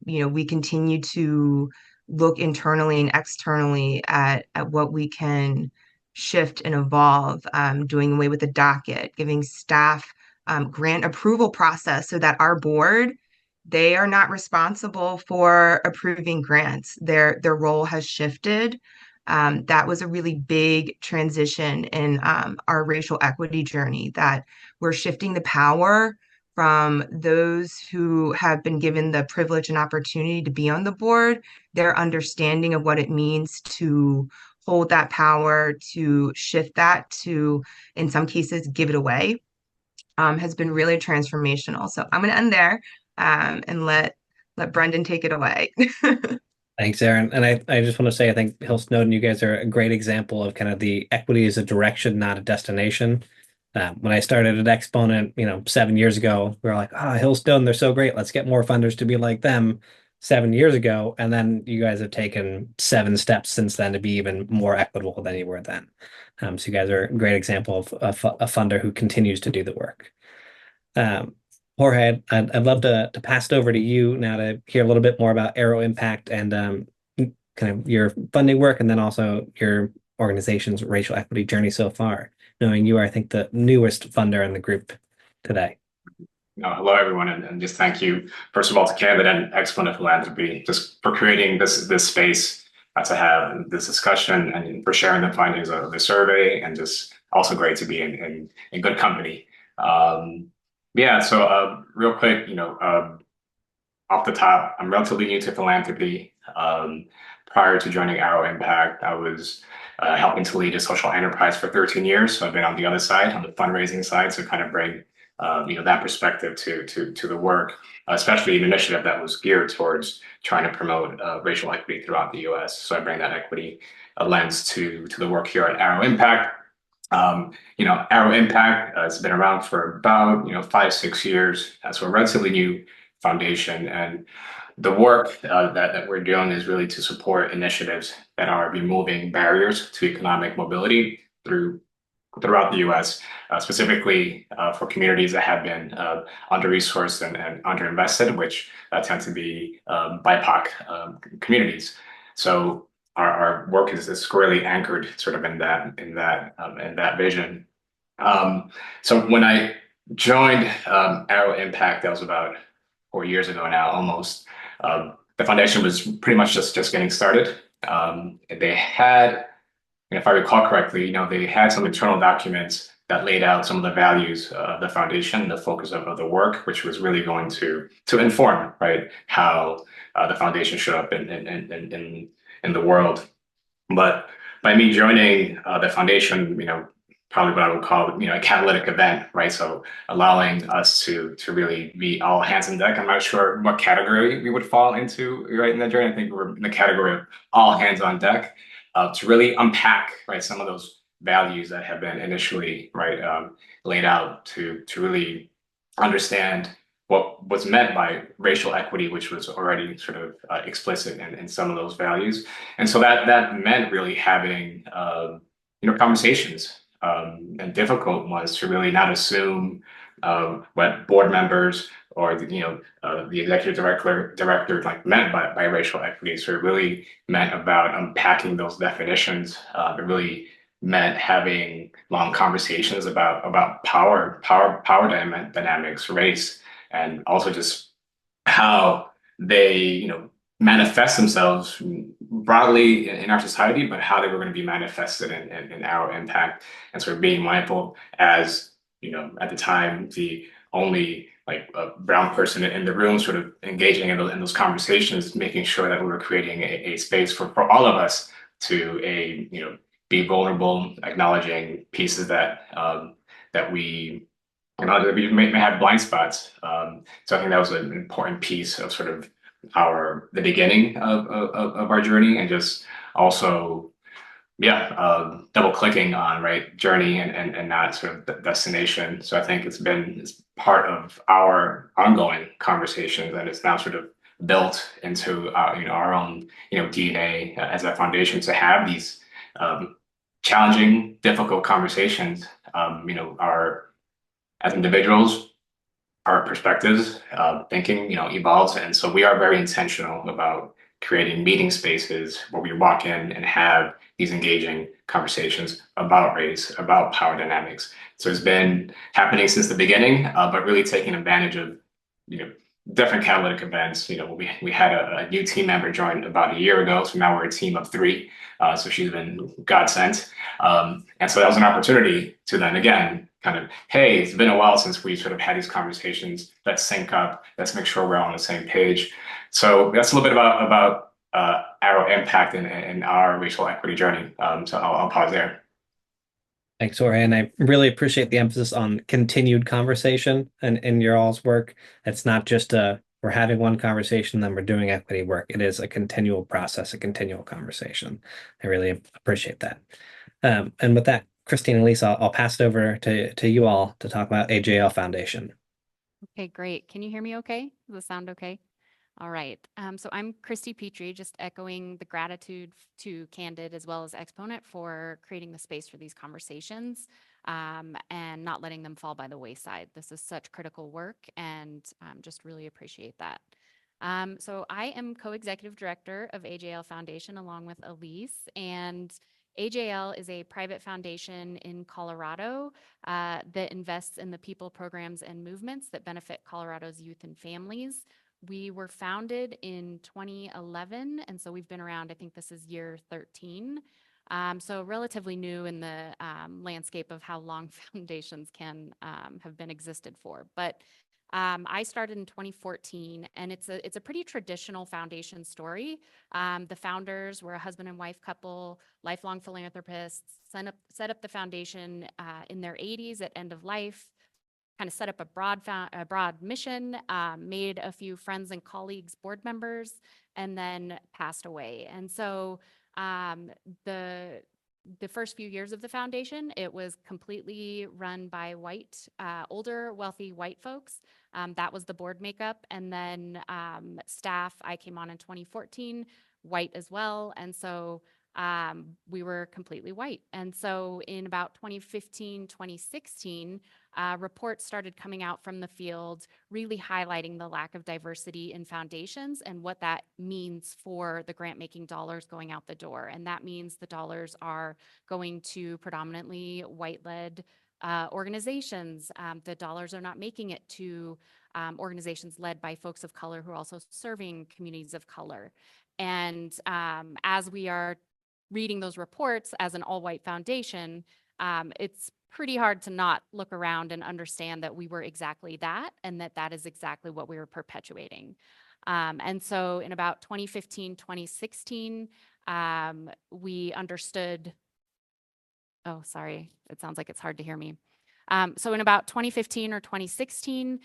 We continue to look internally and externally at what we can shift and evolve, doing away with the docket, giving staff grant approval process so that our board, they are not responsible for approving grants. Their role has shifted. That was a really big transition in our racial equity journey, that we're shifting the power from those who have been given the privilege and opportunity to be on the board, their understanding of what it means to hold that power, to shift that, to, in some cases, give it away, has been really transformational. So I'm going to end there, and let Brendan take it away. Thanks, Aaron. And I just want to say, I think Hill Snowden, you guys are a great example of kind of the equity as a direction, not a destination. When I started at Exponent, 7 years ago, we were like, Hill Snowden, they're so great. Let's get more funders to be like them 7 years ago. And then you guys have taken 7 steps since then to be even more equitable than you were then. So you guys are a great example of a funder who continues to do the work. Jorge, I'd love to pass it over to you now to hear a little bit more about Arrow Impact and kind of your funding work, and then also your organization's racial equity journey so far, knowing you are, I think, the newest funder in the group today. Hello, everyone, and just thank you, first of all, to Candid and Exponent Philanthropy, just for creating this space to have this discussion, and for sharing the findings of the survey, and just also great to be in good company. Yeah, so real quick, off the top, I'm relatively new to philanthropy. Prior to joining Arrow Impact, I was helping to lead a social enterprise for 13 years. So I've been on the other side, on the fundraising side, so kind of bring that perspective to the work, especially an initiative that was geared towards trying to promote racial equity throughout the U.S. So I bring that equity lens to the work here at Arrow Impact. Arrow Impact has been around for about 5-6 years. So a relatively new foundation, and the work that we're doing is really to support initiatives that are removing barriers to economic mobility throughout the U.S., specifically for communities that have been under-resourced and underinvested, which tend to be BIPOC communities. So our work is squarely anchored sort of in that vision. So when I joined Arrow Impact, that was about 4 years ago now, almost. The foundation was pretty much just getting started. They had, if I recall correctly, they had some internal documents that laid out some of the values of the foundation, the focus of the work, which was really going to inform, right, how the foundation showed up in the world. But by me joining the foundation, probably what I would call, a catalytic event, right? So allowing us to really be all hands on deck. I'm not sure what category we would fall into, right, in that journey. I think we're in the category of all hands on deck, to really unpack, right, some of those values that have been initially, right, laid out, to really understand what was meant by racial equity, which was already sort of explicit in some of those values. And so that meant really having conversations and difficult ones to really not assume what board members or the executive director like meant by racial equity. So it really meant about unpacking those definitions. It really meant having long conversations about power dynamics, race, and also just how they manifest themselves broadly in our society, but how they were going to be manifested in our impact, and sort of being mindful as at the time the only like a brown person in the room, sort of engaging in those conversations, making sure that we were creating a space for all of us to be vulnerable, acknowledging pieces that we acknowledge that we may have blind spots. So I think that was an important piece of sort of the beginning of our journey, and just also double clicking on journey and not sort of the destination. So I think it's part of our ongoing conversations, and it's now sort of built into our own DNA as a foundation to have these challenging, difficult conversations. Our as individuals, our perspectives, thinking, evolves. And so we are very intentional about creating meeting spaces where we walk in and have these engaging conversations about race, about power dynamics. So it's been happening since the beginning, but really taking advantage of, different catalytic events. We had a new team member join about a year ago. So now we're a team of 3. So she's been God sent. And so that was an opportunity to then again, kind of, hey, it's been a while since we sort of had these conversations. Let's sync up. Let's make sure we're on the same page. So that's a little bit about our impact in our racial equity journey. So I'll pause there. Thanks, Jorge. And I really appreciate the emphasis on continued conversation in your all's work. It's not just we're having one conversation, then we're doing equity work. It is a continual process, a continual conversation. I really appreciate that. And with that, Christine and Lisa, I'll pass it over to you all to talk about AJL Foundation. Okay, great. Can you hear me okay? Does it sound okay? All right. So I'm Christy Petrie, just echoing the gratitude to Candid as well as Exponent for creating the space for these conversations and not letting them fall by the wayside. This is such critical work, and just really appreciate that. So I am co-executive director of AJL Foundation along with Elise, and AJL is a private foundation in Colorado that invests in the people, programs, and movements that benefit Colorado's youth and families. We were founded in 2011, and so we've been around, I think this is year 13. So relatively new in the landscape of how long foundations can have been existed for. But I started in 2014, and it's a pretty traditional foundation story. The founders were a husband and wife couple, lifelong philanthropists, set up the foundation in their 80s at end of life, kind of set up a broad mission, made a few friends and colleagues board members, and then passed away. And so the first few years of the foundation, it was completely run by white, older, wealthy white folks. That was the board makeup. And then staff, I came on in 2014, white as well. And so we were completely white. And so in about 2015, 2016, reports started coming out from the field, really highlighting the lack of diversity in foundations and what that means for the grant-making dollars going out the door. And that means the dollars are going to predominantly white-led organizations. The dollars are not making it to organizations led by folks of color who are also serving communities of color. And as we are reading those reports as an all-white foundation, it's pretty hard to not look around and understand that we were exactly that, and that is exactly what we were perpetuating. And so in about 2015, 2016, we understood, oh, sorry, it sounds like it's hard to hear me. So in about 2015 or 2016,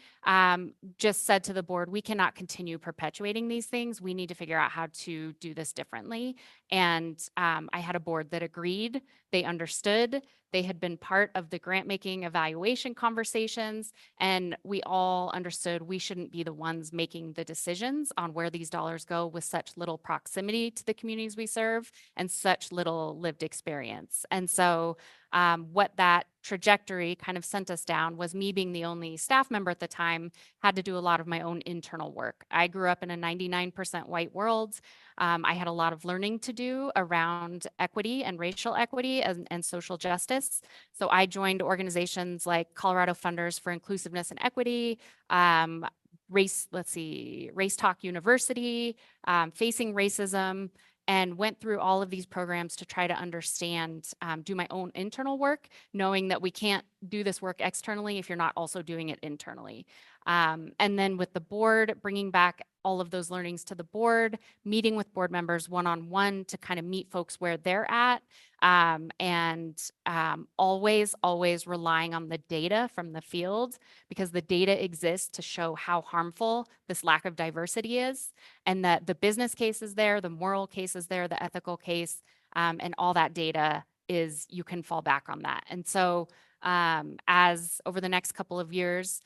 just said to the board, we cannot continue perpetuating these things. We need to figure out how to do this differently. And I had a board that agreed, they understood, They had been part of the grant making evaluation conversations, and we all understood we shouldn't be the ones making the decisions on where these dollars go with such little proximity to the communities we serve and such little lived experience. And so what that trajectory kind of sent us down was me being the only staff member at the time, had to do a lot of my own internal work. I grew up in a 99% white world. I had a lot of learning to do around equity and racial equity and social justice. So I joined organizations like Colorado Funders for Inclusiveness and Equity, Race Talk University, Facing Racism, and went through all of these programs to try to understand, do my own internal work, knowing that we can't do this work externally if you're not also doing it internally. And then with the board, bringing back all of those learnings to the board, meeting with board members one-on-one to kind of meet folks where they're at, and always relying on the data from the field, because the data exists to show how harmful this lack of diversity is, and that the business case is there, the moral case is there, the ethical case, and all that data is, you can fall back on that. And so as over the next couple of years,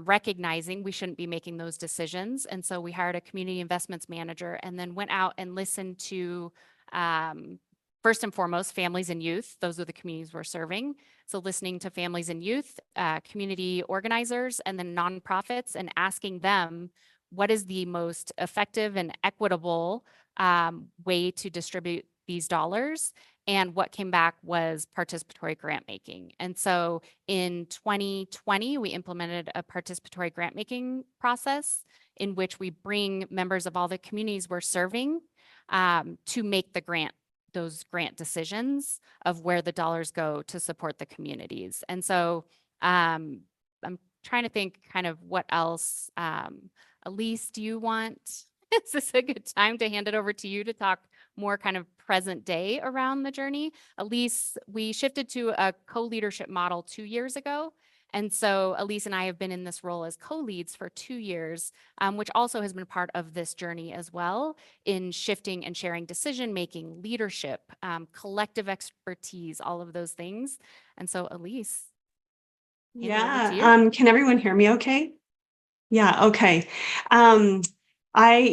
recognizing we shouldn't be making those decisions. And so we hired a community investments manager and then went out and listened to, first and foremost, families and youth. Those are the communities we're serving. So listening to families and youth, community organizers, and then nonprofits, and asking them what is the most effective and equitable way to distribute these dollars. And what came back was participatory grant making. And so in 2020, we implemented a participatory grant making process in which we bring members of all the communities we're serving to make those grant decisions of where the dollars go to support the communities. And so I'm trying to think kind of what else. Elise, do you want, is this a good time to hand it over to you to talk more kind of present day around the journey? Elise, we shifted to a co-leadership model 2 years ago. And so Elise and I have been in this role as co-leads for 2 years, which also has been part of this journey as well, in shifting and sharing decision-making, leadership, collective expertise, all of those things. And so Elise. Yeah, can everyone hear me okay? Yeah, okay.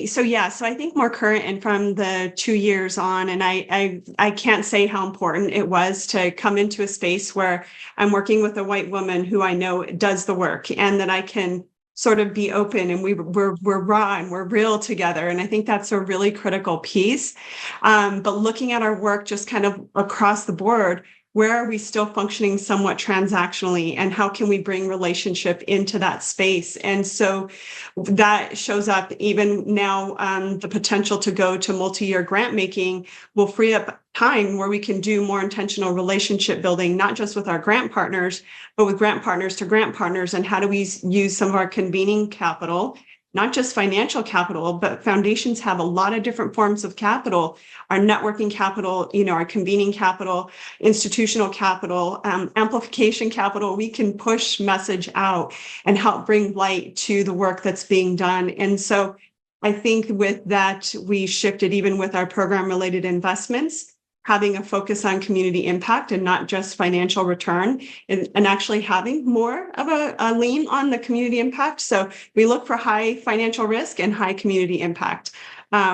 So I think more current and from the 2 years on, and I can't say how important it was to come into a space where I'm working with a white woman who I know does the work, and that I can sort of be open, and we're raw and we're real together. And I think that's a really critical piece. But looking at our work just kind of across the board, where are we still functioning somewhat transactionally, and how can we bring relationship into that space? And so that shows up even now. The potential to go to multi-year grant making will free up time where we can do more intentional relationship building, not just with our grant partners, but with grant partners to grant partners. And how do we use some of our convening capital, not just financial capital, but foundations have a lot of different forms of capital, our networking capital, our convening capital, institutional capital, amplification capital. We can push message out and help bring light to the work that's being done. And so I think with that, we shifted even with our program related investments, having a focus on community impact and not just financial return, and actually having more of a lean on the community impact. So we look for high financial risk and high community impact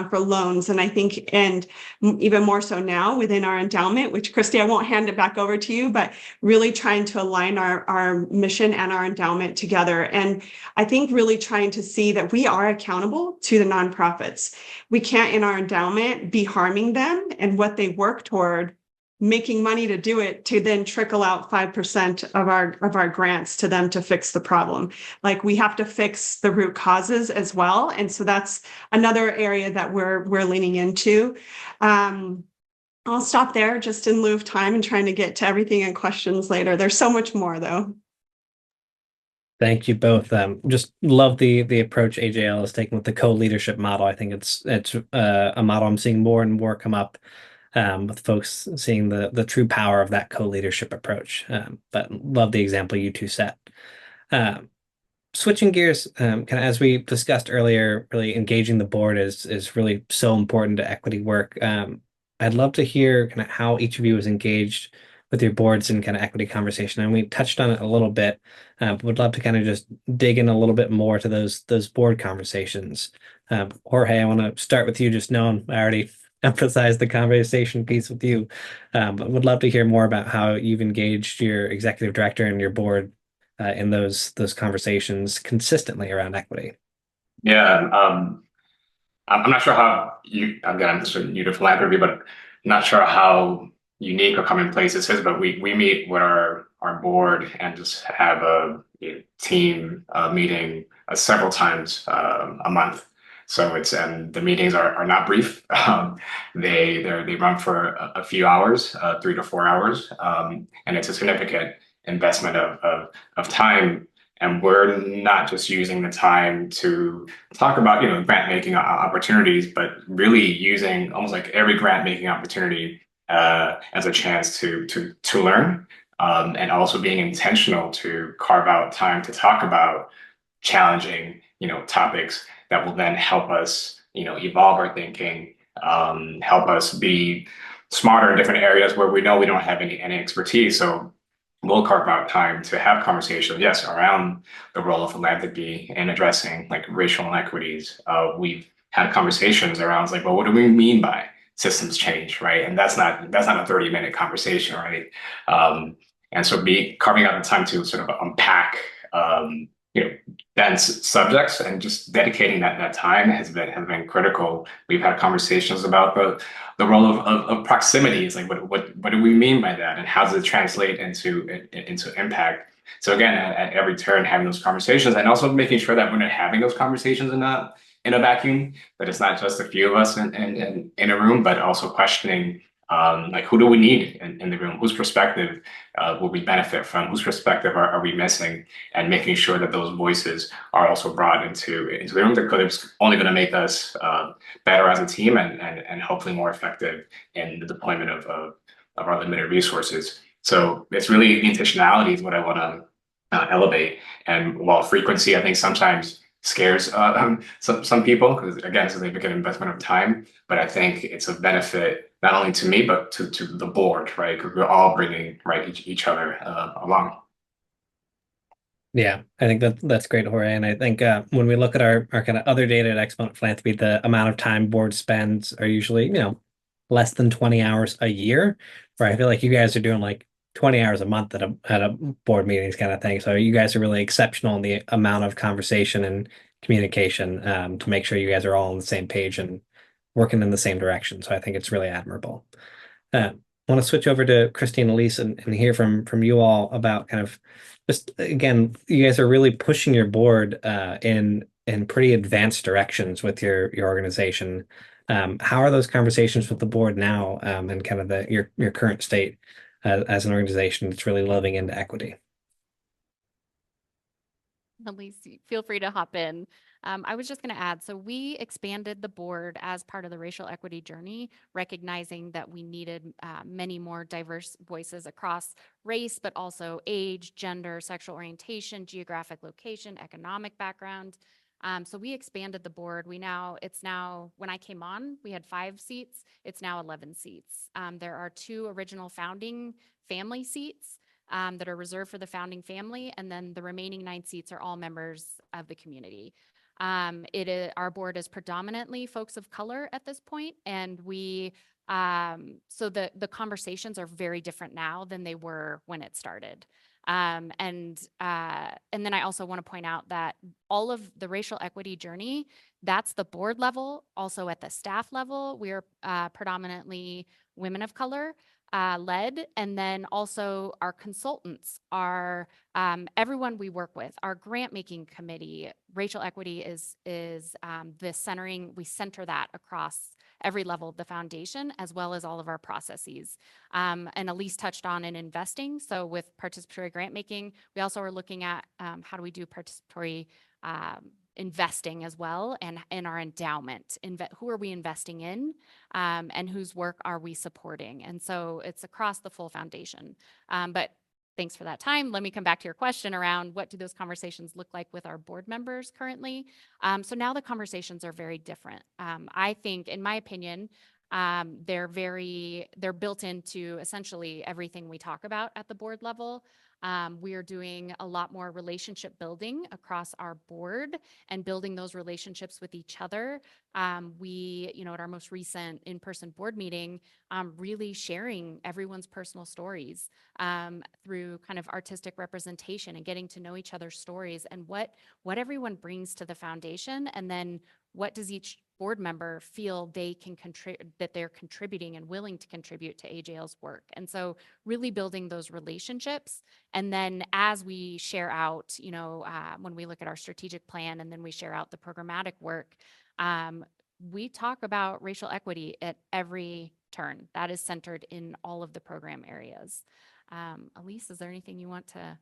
for loans. And I think, and even more so now within our endowment, which Christy, I won't hand it back over to you, but really trying to align our mission and our endowment together. And I think really trying to see that we are accountable to the nonprofits. We can't in our endowment be harming them and what they work toward, making money to do it, to then trickle out 5% of our grants to them to fix the problem. Like, we have to fix the root causes as well. And so that's another area that we're leaning into. I'll stop there just in lieu of time and trying to get to everything in questions later. There's so much more though. Thank you both. Just love the approach AJL is taking with the co-leadership model. I think it's a model I'm seeing more and more come up with folks seeing the true power of that co-leadership approach. But love the example you two set. Switching gears, kind of as we discussed earlier, really engaging the board is really so important to equity work. I'd love to hear kind of how each of you is engaged with your boards and kind of equity conversation. And we touched on it a little bit, but would love to kind of just dig in a little bit more to those board conversations. Jorge, I want to start with you, just knowing I already emphasized the conversation piece with you, but would love to hear more about how you've engaged your executive director and your board in those conversations consistently around equity. Yeah, I'm not sure how you, again, I'm sort of new to philanthropy, but not sure how unique or commonplace this is, but we meet with our board and just have a team meeting several times a month. So it's, and the meetings are not brief. They run for a few hours, 3 to 4 hours, and it's a significant investment of time. And we're not just using the time to talk about, grant making opportunities, but really using almost like every grant making opportunity as a chance to learn, and also being intentional to carve out time to talk about challenging, topics that will then help us, evolve our thinking, help us be smarter in different areas where we know we don't have any expertise. So we'll carve out time to have conversations, yes, around the role of philanthropy in addressing like racial inequities. We've had conversations around like, well, what do we mean by systems change, right? And that's not a 30-minute conversation, right? And so carving out the time to sort of unpack, dense subjects and just dedicating that time has been critical. We've had conversations about the role of proximity. Is like what do we mean by that, and how does it translate into impact? So again, at every turn, having those conversations, and also making sure that when we're having those conversations in a vacuum, that it's not just a few of us in a room, but also questioning, like, who do we need in the room? Whose perspective will we benefit from? Whose perspective are we missing? And making sure that those voices are also brought into the room, because it's only going to make us better as a team, and hopefully more effective in the deployment of our limited resources. So it's really the intentionality is what I want to elevate. And while frequency, I think sometimes scares some people, because again, it's a significant investment of time, but I think it's a benefit not only to me, but to the board, right? Because we're all bringing, right, each other along. Yeah, I think that's great, Jorge. And I think when we look at our kind of other data at Exponent Philanthropy, the amount of time board spends are usually, less than 20 hours a year, where I feel like you guys are doing like 20 hours a month at a board meetings kind of thing. So you guys are really exceptional in the amount of conversation and communication to make sure you guys are all on the same page and working in the same direction. So I think it's really admirable. I want to switch over to Christine, Elise, and hear from you all about kind of just, again, you guys are really pushing your board in pretty advanced directions with your organization. How are those conversations with the board now, and kind of your current state as an organization that's really living into equity? Elise, feel free to hop in. I was just going to add, so we expanded the board as part of the racial equity journey, recognizing that we needed many more diverse voices across race, but also age, gender, sexual orientation, geographic location, economic background. So we expanded the board. It's now, when I came on, we had 5 seats. It's now 11 seats. There are 2 original founding family seats that are reserved for the founding family, and then the remaining 9 seats are all members of the community. Our board is predominantly folks of color at this point, and so the conversations are very different now than they were when it started. And then I also want to point out that all of the racial equity journey, that's the board level. Also at the staff level, we are predominantly women of color led, and then also our consultants are everyone we work with. Our grant making committee, racial equity is the centering. We center that across every level of the foundation, as well as all of our processes. And Elise touched on in investing. So with participatory grant making, we also are looking at how do we do participatory investing as well, and in our endowment, who are we investing in, and whose work are we supporting? And so it's across the full foundation. But thanks for that time. Let me come back to your question around what do those conversations look like with our board members currently. So now the conversations are very different. I think, in my opinion, They're built into essentially everything we talk about at the board level. We are doing a lot more relationship building across our board and building those relationships with each other. At our most recent in-person board meeting, really sharing everyone's personal stories through kind of artistic representation and getting to know each other's stories and what everyone brings to the foundation, and then what does each board member feel they can contribute, that they're contributing and willing to contribute to AJL's work. And so really building those relationships. And then as we share out, when we look at our strategic plan and then we share out the programmatic work, we talk about racial equity at every turn. That is centered in all of the program areas. Elise, is there anything you want to?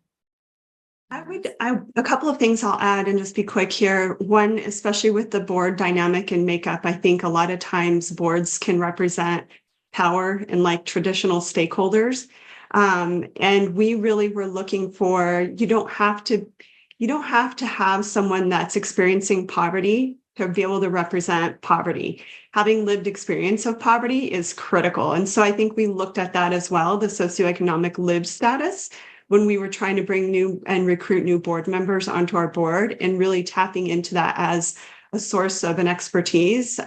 A couple of things I'll add and just be quick here. One, especially with the board dynamic and makeup, I think a lot of times boards can represent power and like traditional stakeholders. And we really were looking for, you don't have to have someone that's experiencing poverty to be able to represent poverty. Having lived experience of poverty is critical. And so I think we looked at that as well, the socioeconomic lived status, when we were trying to bring new and recruit new board members onto our board, and really tapping into that as a source of an expertise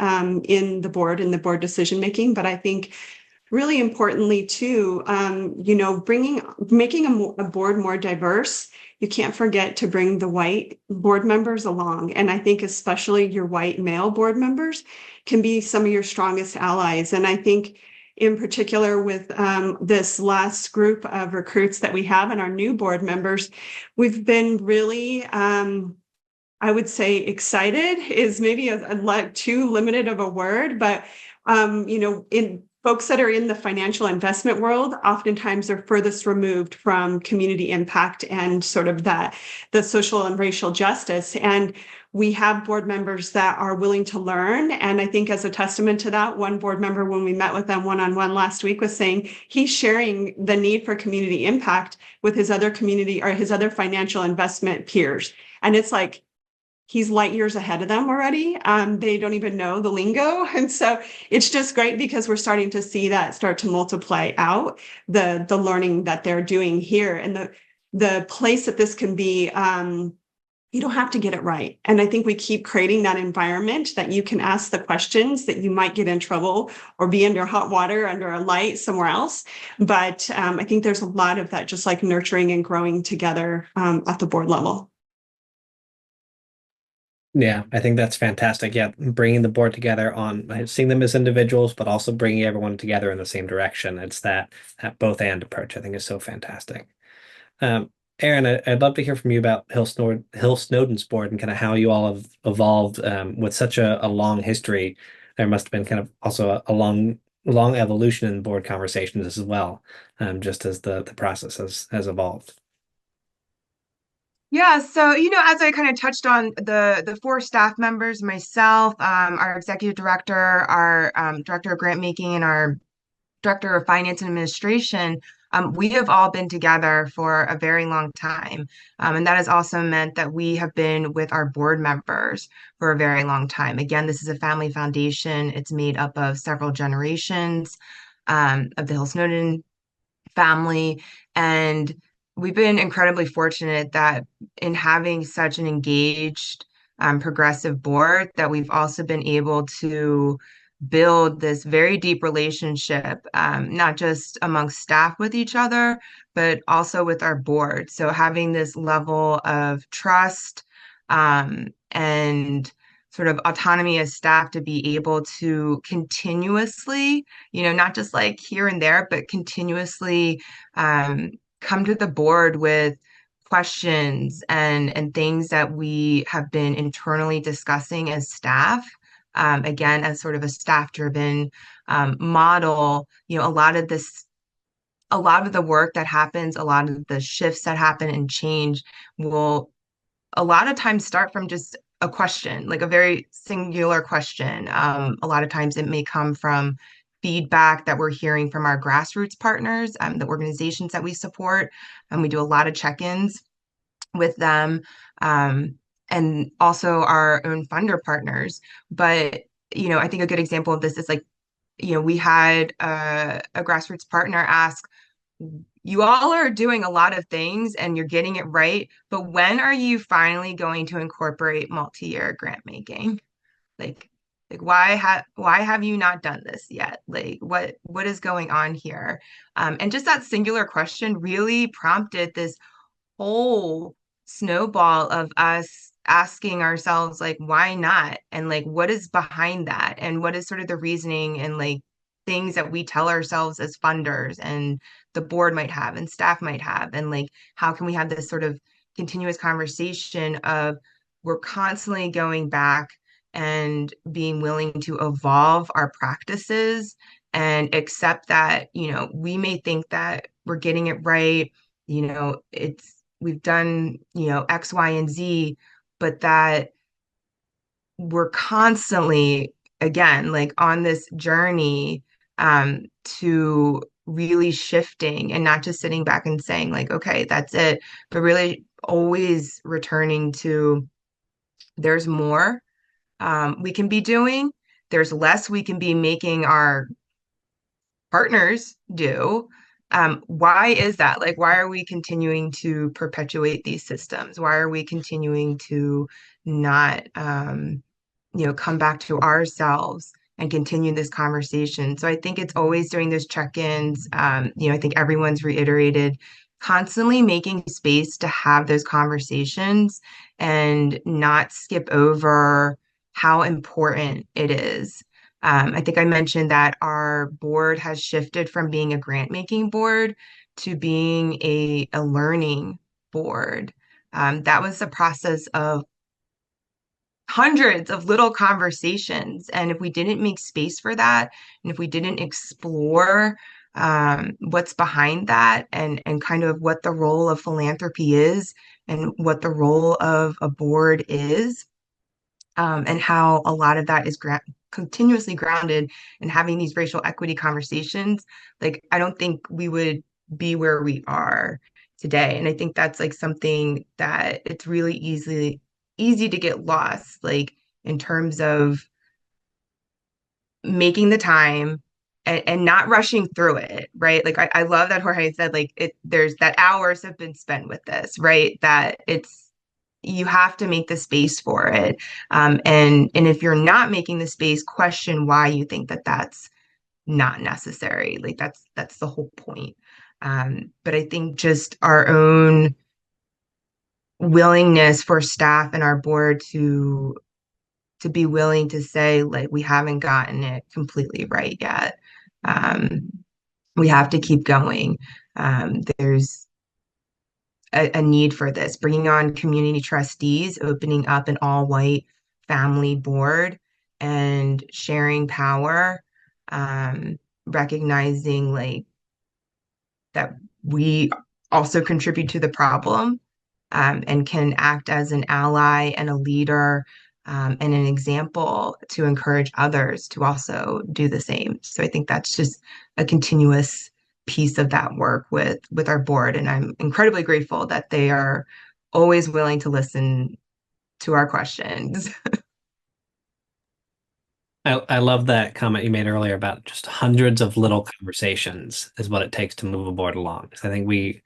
in the board and the board decision making. But I think really importantly too, making a board more diverse. You can't forget to bring the white board members along. And I think especially your white male board members can be some of your strongest allies. And I think in particular with this last group of recruits that we have and our new board members, we've been really, I would say excited is maybe a too limited of a word, but in folks that are in the financial investment world, oftentimes are furthest removed from community impact and sort of the social and racial justice. And we have board members that are willing to learn. And I think as a testament to that, one board member, when we met with them one-on-one last week, was saying he's sharing the need for community impact with his other community or his other financial investment peers. And it's like, he's light years ahead of them already. They don't even know the lingo. And so it's just great because we're starting to see that start to multiply out the learning that they're doing here. And the place that this can be, you don't have to get it right. And I think we keep creating that environment that you can ask the questions that you might get in trouble or be under hot water, under a light somewhere else. But I think there's a lot of that just like nurturing and growing together at the board level. Yeah, I think that's fantastic. Yeah, bringing the board together on seeing them as individuals, but also bringing everyone together in the same direction. It's that both and approach I think is so fantastic. Aaron, I'd love to hear from you about Hill Snowden's board and kind of how you all have evolved with such a long history. There must have been kind of also a long evolution in board conversations as well, just as the process has evolved. Yeah, so as I kind of touched on, the four staff members, myself, our executive director, our director of grant making, and our director of finance and administration, we have all been together for a very long time. And that has also meant that we have been with our board members for a very long time. Again, this is a family foundation. It's made up of several generations of the Hill Snowden family. And we've been incredibly fortunate that in having such an engaged, progressive board, that we've also been able to build this very deep relationship, not just amongst staff with each other, but also with our board. So having this level of trust, and sort of autonomy as staff to be able to continuously, not just like here and there, but continuously come to the board with questions and things that we have been internally discussing as staff. Again, as sort of a staff-driven model, a lot of the work that happens, a lot of the shifts that happen and change will a lot of times start from just a question, like a very singular question. A lot of times it may come from feedback that we're hearing from our grassroots partners, the organizations that we support, and we do a lot of check-ins with them, and also our own funder partners. But I think a good example of this is like we had a grassroots partner ask, you all are doing a lot of things and you're getting it right, but when are you finally going to incorporate multi-year grant making? Like, why have you not done this yet? Like, what is going on here? And just that singular question really prompted this whole snowball of us asking ourselves, like, why not? And like, what is behind that? And what is sort of the reasoning and like things that we tell ourselves as funders and the board might have and staff might have? And like, how can we have this sort of continuous conversation of we're constantly going back and being willing to evolve our practices and accept that, we may think that we're getting it right, it's we've done, X, Y, and Z, but that we're constantly, again, like on this journey to really shifting and not just sitting back and saying, like, okay, that's it, but really always returning to there's more we can be doing, there's less we can be making our partners do. Why is that? Like, why are we continuing to perpetuate these systems? Why are we continuing to not, come back to ourselves and continue this conversation? So I think it's always doing those check-ins. I think everyone's reiterated constantly making space to have those conversations and not skip over how important it is. I think I mentioned that our board has shifted from being a grant making board to being a learning board. That was the process of hundreds of little conversations. And if we didn't make space for that, and if we didn't explore what's behind that and kind of what the role of philanthropy is and what the role of a board is, and how a lot of that is continuously grounded in having these racial equity conversations, like I don't think we would be where we are today. And I think that's like something that it's really easy to get lost, like in terms of making the time and not rushing through it, right? Like I love that Jorge said, like there's that hours have been spent with this, right? That you have to make the space for it. And if you're not making the space, question why you think that that's not necessary. Like that's the whole point. But I think just our own willingness for staff and our board to be willing to say, like, we haven't gotten it completely right yet. We have to keep going. There's a need for this, bringing on community trustees, opening up an all-white family board and sharing power, recognizing like that we also contribute to the problem, and can act as an ally and a leader, and an example to encourage others to also do the same. So I think that's just a continuous piece of that work with our board. And I'm incredibly grateful that they are always willing to listen to our questions. I love that comment you made earlier about just hundreds of little conversations is what it takes to move a board along. So I think we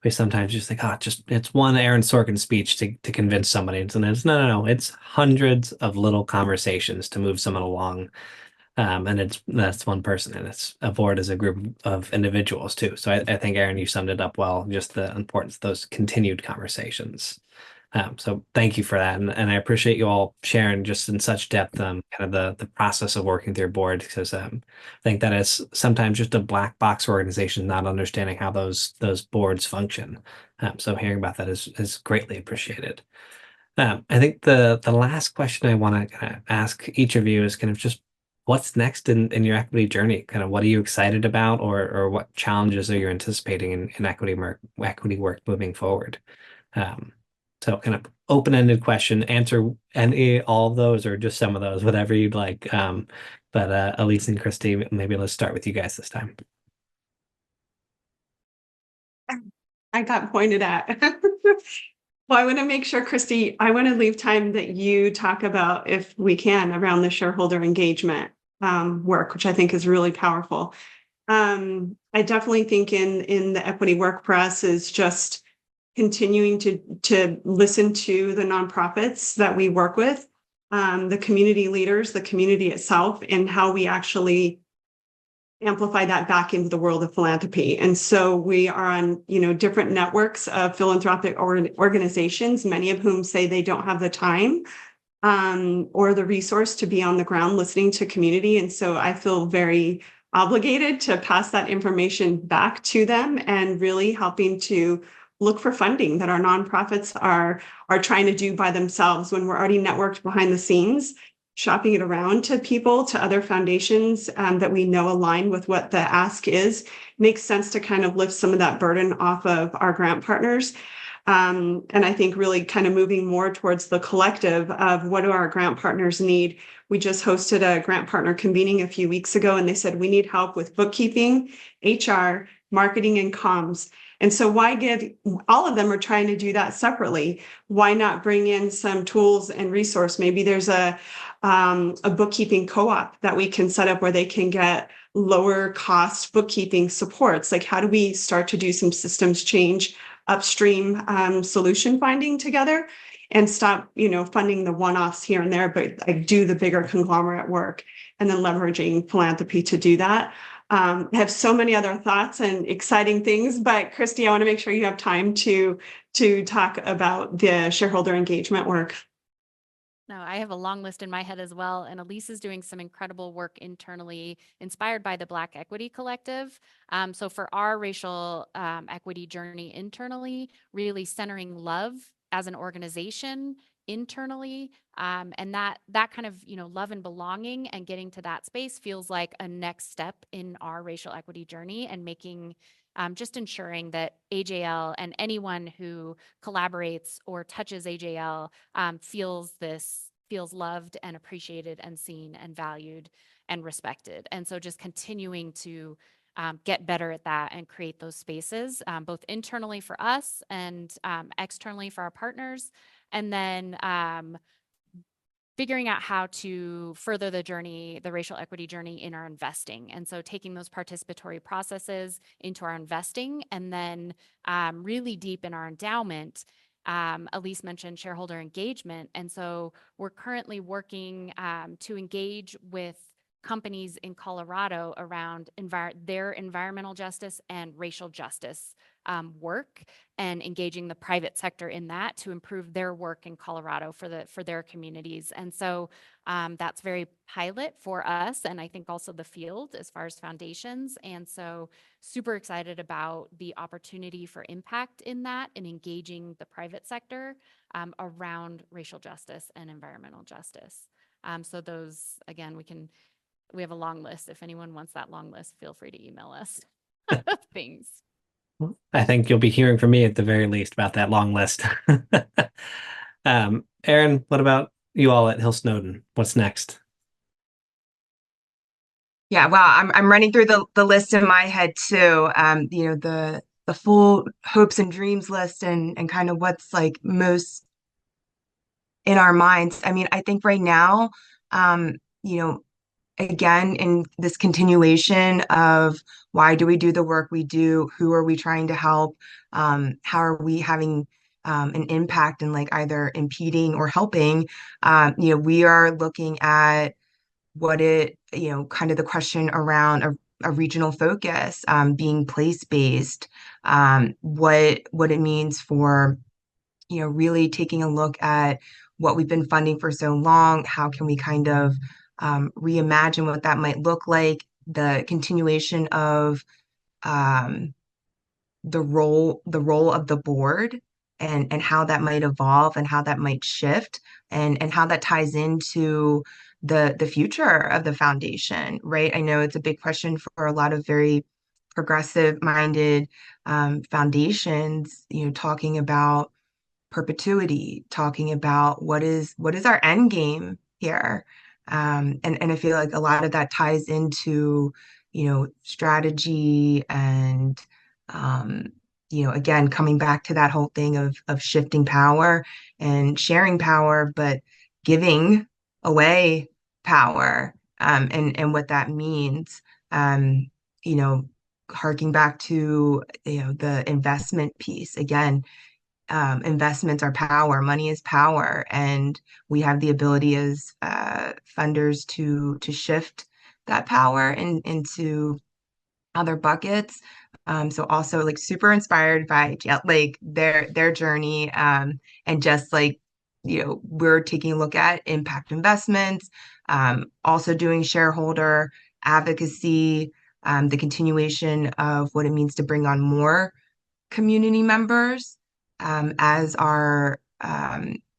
sometimes just think, it's one Aaron Sorkin speech to convince somebody. And it's no, it's hundreds of little conversations to move someone along. And that's one person, and it's a board as a group of individuals too. So I think Aaron, you summed it up well, just the importance of those continued conversations. So thank you for that. And I appreciate you all sharing just in such depth, kind of the process of working through your board, because I think that is sometimes just a black box organization, not understanding how those boards function. So hearing about that is greatly appreciated. I think the last question I want to kind of ask each of you is kind of just what's next in your equity journey? Kind of what are you excited about, or what challenges are you anticipating in equity work moving forward? So kind of open-ended question, answer all of those or just some of those, whatever you'd like. But Elise and Christy, maybe let's start with you guys this time. I got pointed at. Well, I want to make sure, Christy, I want to leave time that you talk about, if we can, around the shareholder engagement. work, which I think is really powerful. I definitely think in the equity work press is just continuing to listen to the nonprofits that we work with, the community leaders, the community itself, and how we actually amplify that back into the world of philanthropy. And so we are on, different networks of philanthropic organizations, many of whom say they don't have the time or the resource to be on the ground listening to community. And so I feel very obligated to pass that information back to them and really helping to look for funding that our nonprofits are trying to do by themselves when we're already networked behind the scenes, shopping it around to people, to other foundations that we know align with what the ask is. Makes sense to kind of lift some of that burden off of our grant partners. And I think really kind of moving more towards the collective of what do our grant partners need. We just hosted a grant partner convening a few weeks ago, and they said, we need help with bookkeeping, HR, marketing, and comms. And so why give, all of them are trying to do that separately. Why not bring in some tools and resource? Maybe there's a bookkeeping co-op that we can set up where they can get lower cost bookkeeping supports. Like, how do we start to do some systems change upstream solution finding together and stop, funding the one-offs here and there, but like do the bigger conglomerate work and then leveraging philanthropy to do that. I have so many other thoughts and exciting things, but Christy, I want to make sure you have time to talk about the shareholder engagement work. No, I have a long list in my head as well. And Elise is doing some incredible work internally, inspired by the Black Equity Collective. So for our racial equity journey internally, really centering love as an organization internally, and that kind of love and belonging and getting to that space feels like a next step in our racial equity journey, and making just ensuring that AJL and anyone who collaborates or touches AJL feels loved and appreciated and seen and valued and respected. And so just continuing to get better at that and create those spaces, both internally for us and externally for our partners. And then figuring out how to further the journey, the racial equity journey in our investing. And so taking those participatory processes into our investing, and then really deep in our endowment. Elise mentioned shareholder engagement. And so we're currently working to engage with companies in Colorado around their environmental justice and racial justice work, and engaging the private sector in that to improve their work in Colorado for their communities. And so that's very pilot for us, and I think also the field as far as foundations. And so super excited about the opportunity for impact in that, and engaging the private sector around racial justice and environmental justice. So those, again, we have a long list. If anyone wants that long list, feel free to email us things. I think you'll be hearing from me at the very least about that long list. Erin, what about you all at Hill Snowden? What's next? Yeah, well, I'm running through the list in my head too. The full hopes and dreams list, and kind of what's like most in our minds. I mean, I think right now, you know, again, in this continuation of why do we do the work we do? Who are we trying to help? How are we having an impact in like either impeding or helping? We are looking at kind of the question around a regional focus, being place-based, what it means for, really taking a look at what we've been funding for so long. How can we kind of reimagine what that might look like, the continuation of the role of the board, and how that might evolve and how that might shift, and how that ties into the future of the foundation, right? I know it's a big question for a lot of very progressive minded foundations, talking about perpetuity, talking about what is our end game here. And I feel like a lot of that ties into, strategy and, again, coming back to that whole thing of shifting power and sharing power, but giving away power. and what that means. You know, harking back to, the investment piece again. Investments are power, money is power, and we have the ability as funders to shift that power into other buckets. So also like super inspired by like their journey, and just like, we're taking a look at impact investments, also doing shareholder advocacy, the continuation of what it means to bring on more community members, as our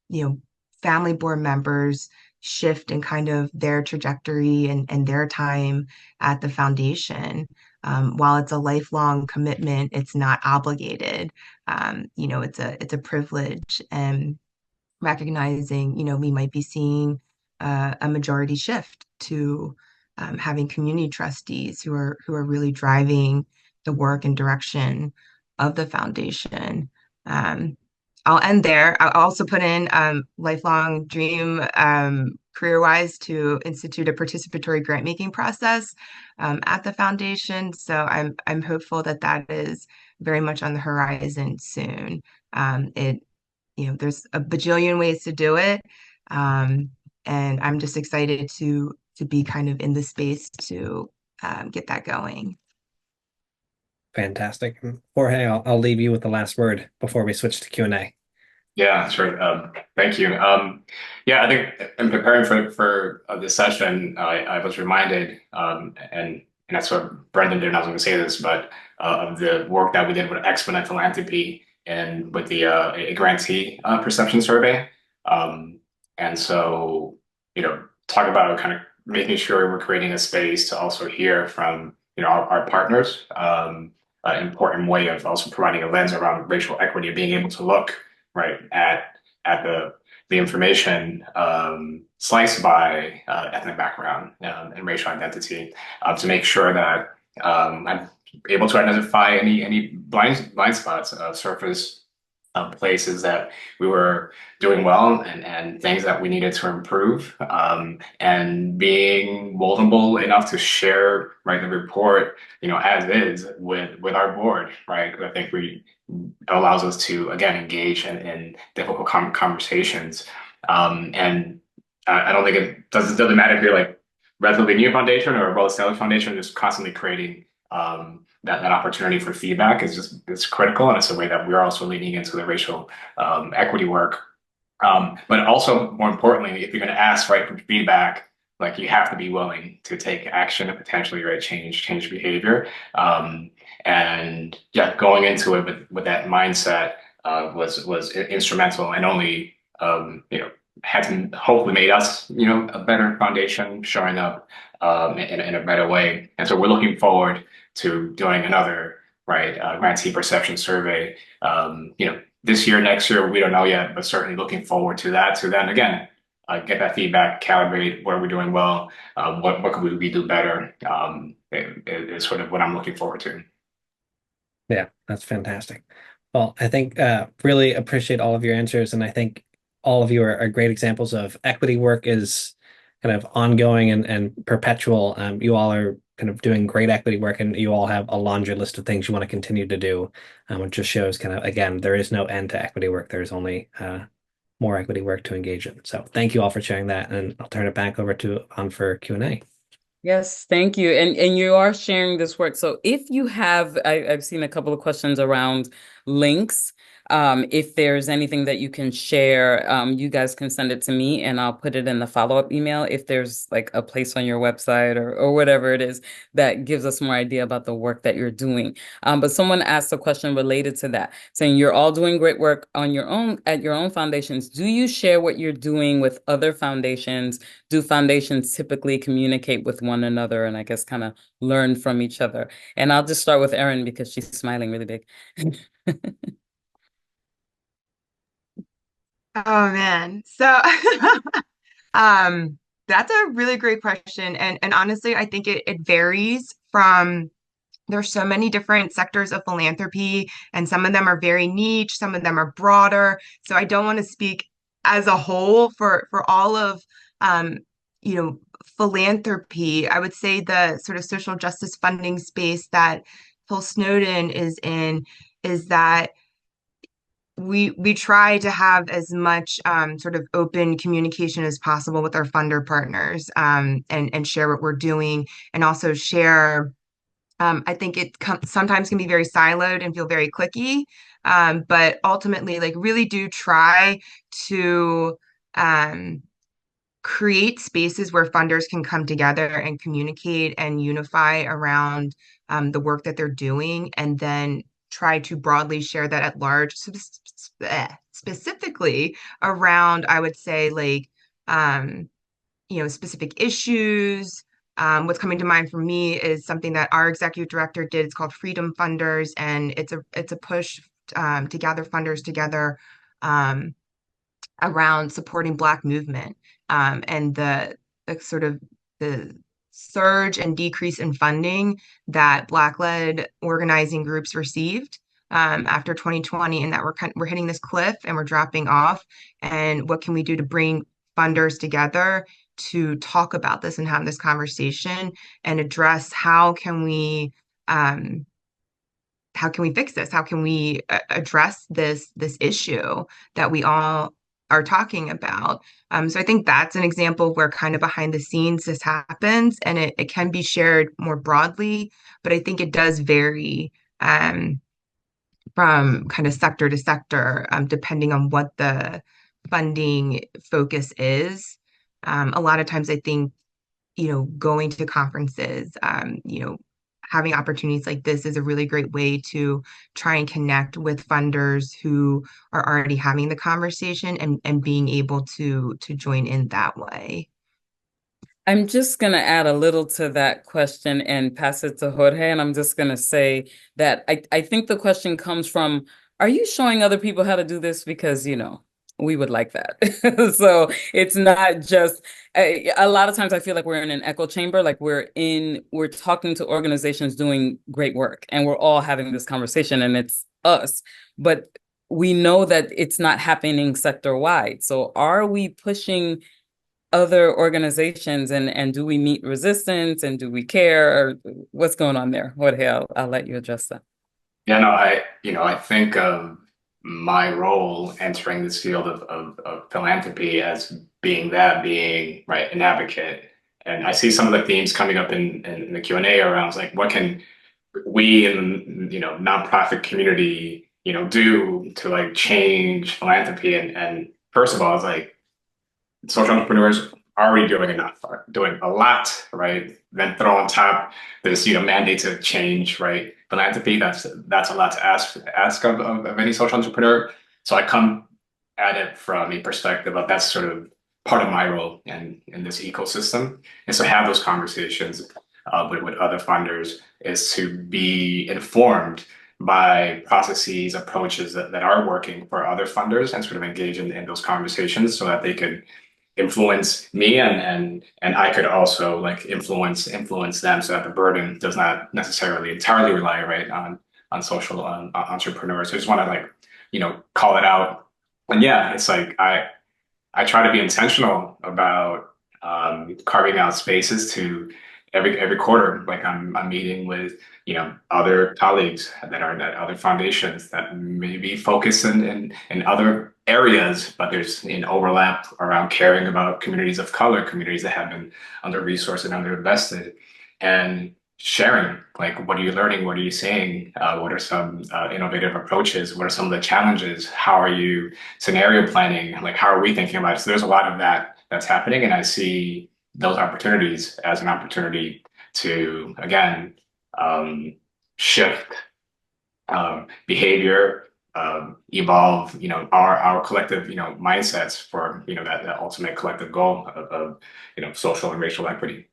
you know family board members shift in kind of their trajectory and their time at the foundation. While it's a lifelong commitment, it's not obligated. It's a privilege, and recognizing, we might be seeing a majority shift to having community trustees who are really driving the work and direction of the foundation. Um, I'll end there. I'll also put in lifelong dream, career-wise, to institute a participatory grant making process at the foundation. So I'm hopeful that that is very much on the horizon soon. There's a bajillion ways to do it. And I'm just excited to be kind of in the space to get that going. Fantastic. Jorge, I'll leave you with the last word before we switch to Q&A. Yeah, sure. Thank you. Yeah, I think in preparing for this session, I was reminded, and that's what Brendan did. I was going to say this, but of the work that we did with Exponent Philanthropy and with the a grantee perception survey. And so, talk about kind of making sure we're creating a space to also hear from our partners. An important way of also providing a lens around racial equity, of being able to look right at the information sliced by ethnic background and racial identity, to make sure that I'm able to identify any blind spots, surface places that we were doing well, and things that we needed to improve, and being vulnerable enough to share the report as is with our board, right? I think allows us to again engage in difficult conversations, and I don't think it doesn't matter if you're like relatively new foundation or a well-established foundation. Just constantly creating that opportunity for feedback it's critical, and it's a way that we're also leaning into the racial equity work. But also, more importantly, if you're going to ask for feedback, like, you have to be willing to take action and potentially change behavior. And yeah, going into it with that mindset was instrumental, and only had hopefully made us a better foundation, showing up in a better way. And so we're looking forward to doing another grantee perception survey. This year, next year, we don't know yet, but certainly looking forward to that. To then again get that feedback, calibrate what are we doing well, what could we do better. Is sort of what I'm looking forward to. Yeah, that's fantastic. Well, I think really appreciate all of your answers, and I think all of you are great examples of equity work is kind of ongoing and perpetual. You all are kind of doing great equity work, and you all have a laundry list of things you want to continue to do, which just shows kind of, again, there is no end to equity work. There's only more equity work to engage in. So thank you all for sharing that, and I'll turn it back over to for Q&A. Yes, thank you. And you are sharing this work. So if you have, I've seen a couple of questions around links. If there's anything that you can share, you guys can send it to me and I'll put it in the follow-up email. If there's like a place on your website or whatever it is that gives us more idea about the work that you're doing. But someone asked a question related to that, saying you're all doing great work on your own at your own foundations. Do you share what you're doing with other foundations? Do foundations typically communicate with one another and I guess kind of learn from each other? And I'll just start with Erin because she's smiling really big. Oh man. So that's a really great question. And honestly, I think it varies from, there's so many different sectors of philanthropy, and some of them are very niche, some of them are broader. So I don't want to speak as a whole for all of philanthropy, I would say the sort of social justice funding space that Hill Snowden is in is that we try to have as much sort of open communication as possible with our funder partners, and share what we're doing, and also share. I think it sometimes can be very siloed and feel very cliquey, but ultimately, like, really do try to um, create spaces where funders can come together and communicate and unify around the work that they're doing, and then try to broadly share that at large, specifically around, I would say, like, um, specific issues. What's coming to mind for me is something that our executive director did. It's called Freedom Funders, and it's a push to gather funders together um, around supporting Black movement, and the sort of the surge and decrease in funding that Black-led organizing groups received after 2020, and that we're hitting this cliff and we're dropping off. And what can we do to bring funders together to talk about this and have this conversation and address um, how can we fix this? How can we address this issue that we all are talking about? So I think that's an example where kind of behind the scenes this happens, and it can be shared more broadly, but I think it does vary from kind of sector to sector, depending on what the funding focus is. A lot of times I think, going to conferences, having opportunities like this is a really great way to try and connect with funders who are already having the conversation, and being able to join in that way. I'm just going to add a little to that question and pass it to Jorge. And I'm just going to say that I think the question comes from, are you showing other people how to do this? Because, we would like that. So it's not just, a lot of times I feel like we're in an echo chamber, like we're talking to organizations doing great work, and we're all having this conversation and it's us. But we know that it's not happening sector wide. So are we pushing other organizations, and do we meet resistance, and do we care, or what's going on there? Jorge, I'll let you address that. Yeah, no, I think of my role entering this field of philanthropy as being right, an advocate. And I see some of the themes coming up in the Q&A around, like, what can we in nonprofit community do to, like, change philanthropy? And first of all, it's like, social entrepreneurs are already doing enough, are doing a lot, right? Then throw on top this, mandate to change, right? Philanthropy, that's a lot to ask of any social entrepreneur. So I come at it from a perspective of, that's sort of part of my role in this ecosystem. And so have those conversations with other funders is to be informed by processes, approaches that are working for other funders, and sort of engage in those conversations so that they could influence me, and I could also, like, influence them, so that the burden does not necessarily entirely rely, right, on social entrepreneurs. So I just want to, like, call it out. And yeah, it's like I try to be intentional about carving out spaces to every quarter. Like, I'm meeting with other colleagues that are at other foundations that maybe focus in other areas, but there's an overlap around caring about communities of color, communities that have been under-resourced and underinvested, and sharing, like, what are you learning, what are you seeing, what are some innovative approaches, what are some of the challenges, how are you scenario planning, like, how are we thinking about it? So there's a lot of that's happening, and I see those opportunities as an opportunity to, again, shift behavior, evolve, our collective, mindsets for, that ultimate collective goal of social and racial equity.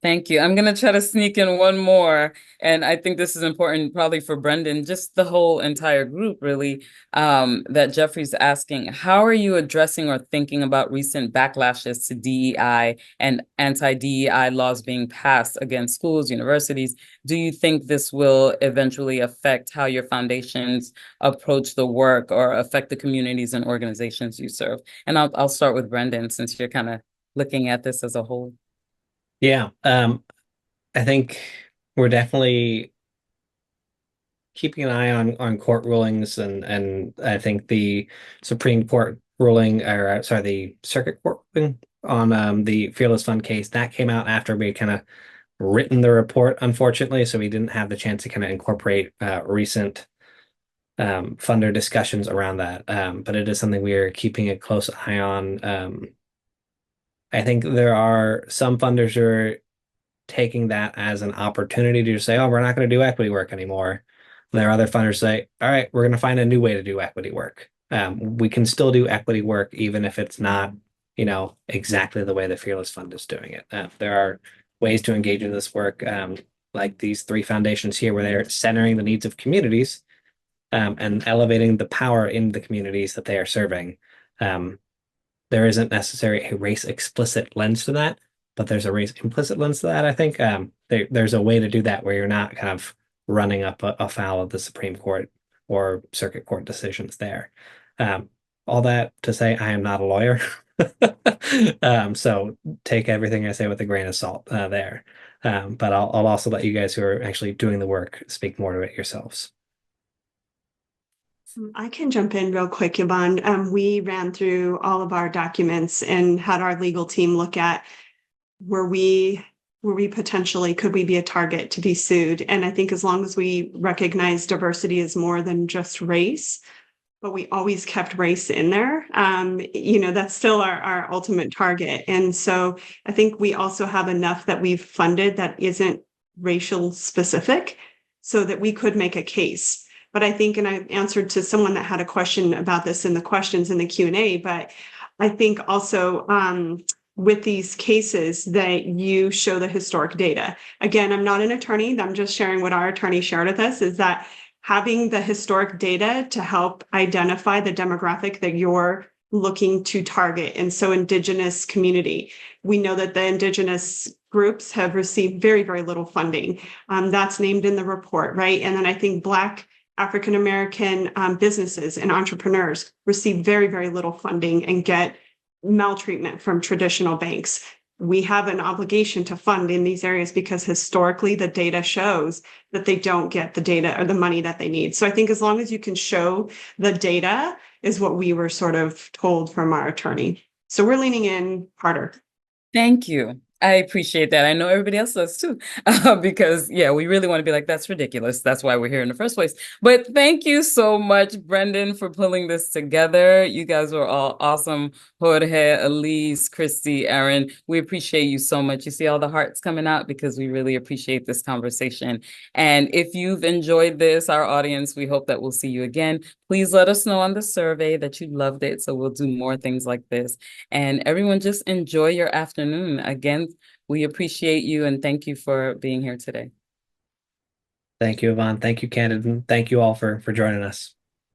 Thank you. I'm going to try to sneak in one more. And I think this is important probably for Brendan, just the whole entire group, really, that Jeffrey's asking. How are you addressing or thinking about recent backlashes to DEI and anti-DEI laws being passed against schools, universities? Do you think this will eventually affect how your foundations approach the work, or affect the communities and organizations you serve? And I'll start with Brendan, since you're kind of looking at this as a whole? Yeah, I think we're definitely keeping an eye on court rulings, and I think the Supreme Court ruling, or sorry, the Circuit Court ruling on the Fearless Fund case that came out after we kind of written the report, unfortunately, so we didn't have the chance to kind of incorporate recent funder discussions around that. But it is something we are keeping a close eye on. I think there are some funders who are taking that as an opportunity to say, oh, we're not going to do equity work anymore. And there are other funders say, all right, we're going to find a new way to do equity work. We can still do equity work even if it's not, exactly the way the Fearless Fund is doing it. There are ways to engage in this work, like these three foundations here, where they're centering the needs of communities and elevating the power in the communities that they are serving. There isn't necessarily a race explicit lens to that, but there's a race implicit lens to that. I think there's a way to do that where you're not kind of running up afoul of the Supreme Court or Circuit Court decisions there. All that to say, I am not a lawyer. So take everything I say with a grain of salt there. But I'll also let you guys who are actually doing the work speak more to it yourselves. I can jump in real quick, Yvonne. We ran through all of our documents and had our legal team look at were we potentially, could we be a target to be sued? And I think as long as we recognize diversity is more than just race, but we always kept race in there, that's still our ultimate target. And so I think we also have enough that we've funded that isn't racial specific so that we could make a case. But I think, and I answered to someone that had a question about this in the questions in the Q&A, but I think also with these cases that you show the historic data. Again, I'm not an attorney. I'm just sharing what our attorney shared with us, is that having the historic data to help identify the demographic that you're looking to target. And so Indigenous community, we know that the Indigenous groups have received very, very little funding. That's named in the report, right? And then I think Black African-American businesses and entrepreneurs receive very, very little funding and get maltreatment from traditional banks. We have an obligation to fund in these areas because historically the data shows that they don't get the data or the money that they need. So I think as long as you can show the data is what we were sort of told from our attorney. So we're leaning in harder. Thank you. I appreciate that. I know everybody else does too, because we really want to be like, that's ridiculous. That's why we're here in the first place. But thank you so much, Brendan, for pulling this together. You guys were all awesome. Jorge, Elise, Christy, Aaron, we appreciate you so much. You see all the hearts coming out because we really appreciate this conversation. And if you've enjoyed this, our audience, we hope that we'll see you again. Please let us know on the survey that you loved it, so we'll do more things like this. And everyone, just enjoy your afternoon. Again, we appreciate you and thank you for being here today. Thank you, Yvonne. Thank you, Candid. And thank you all for joining us.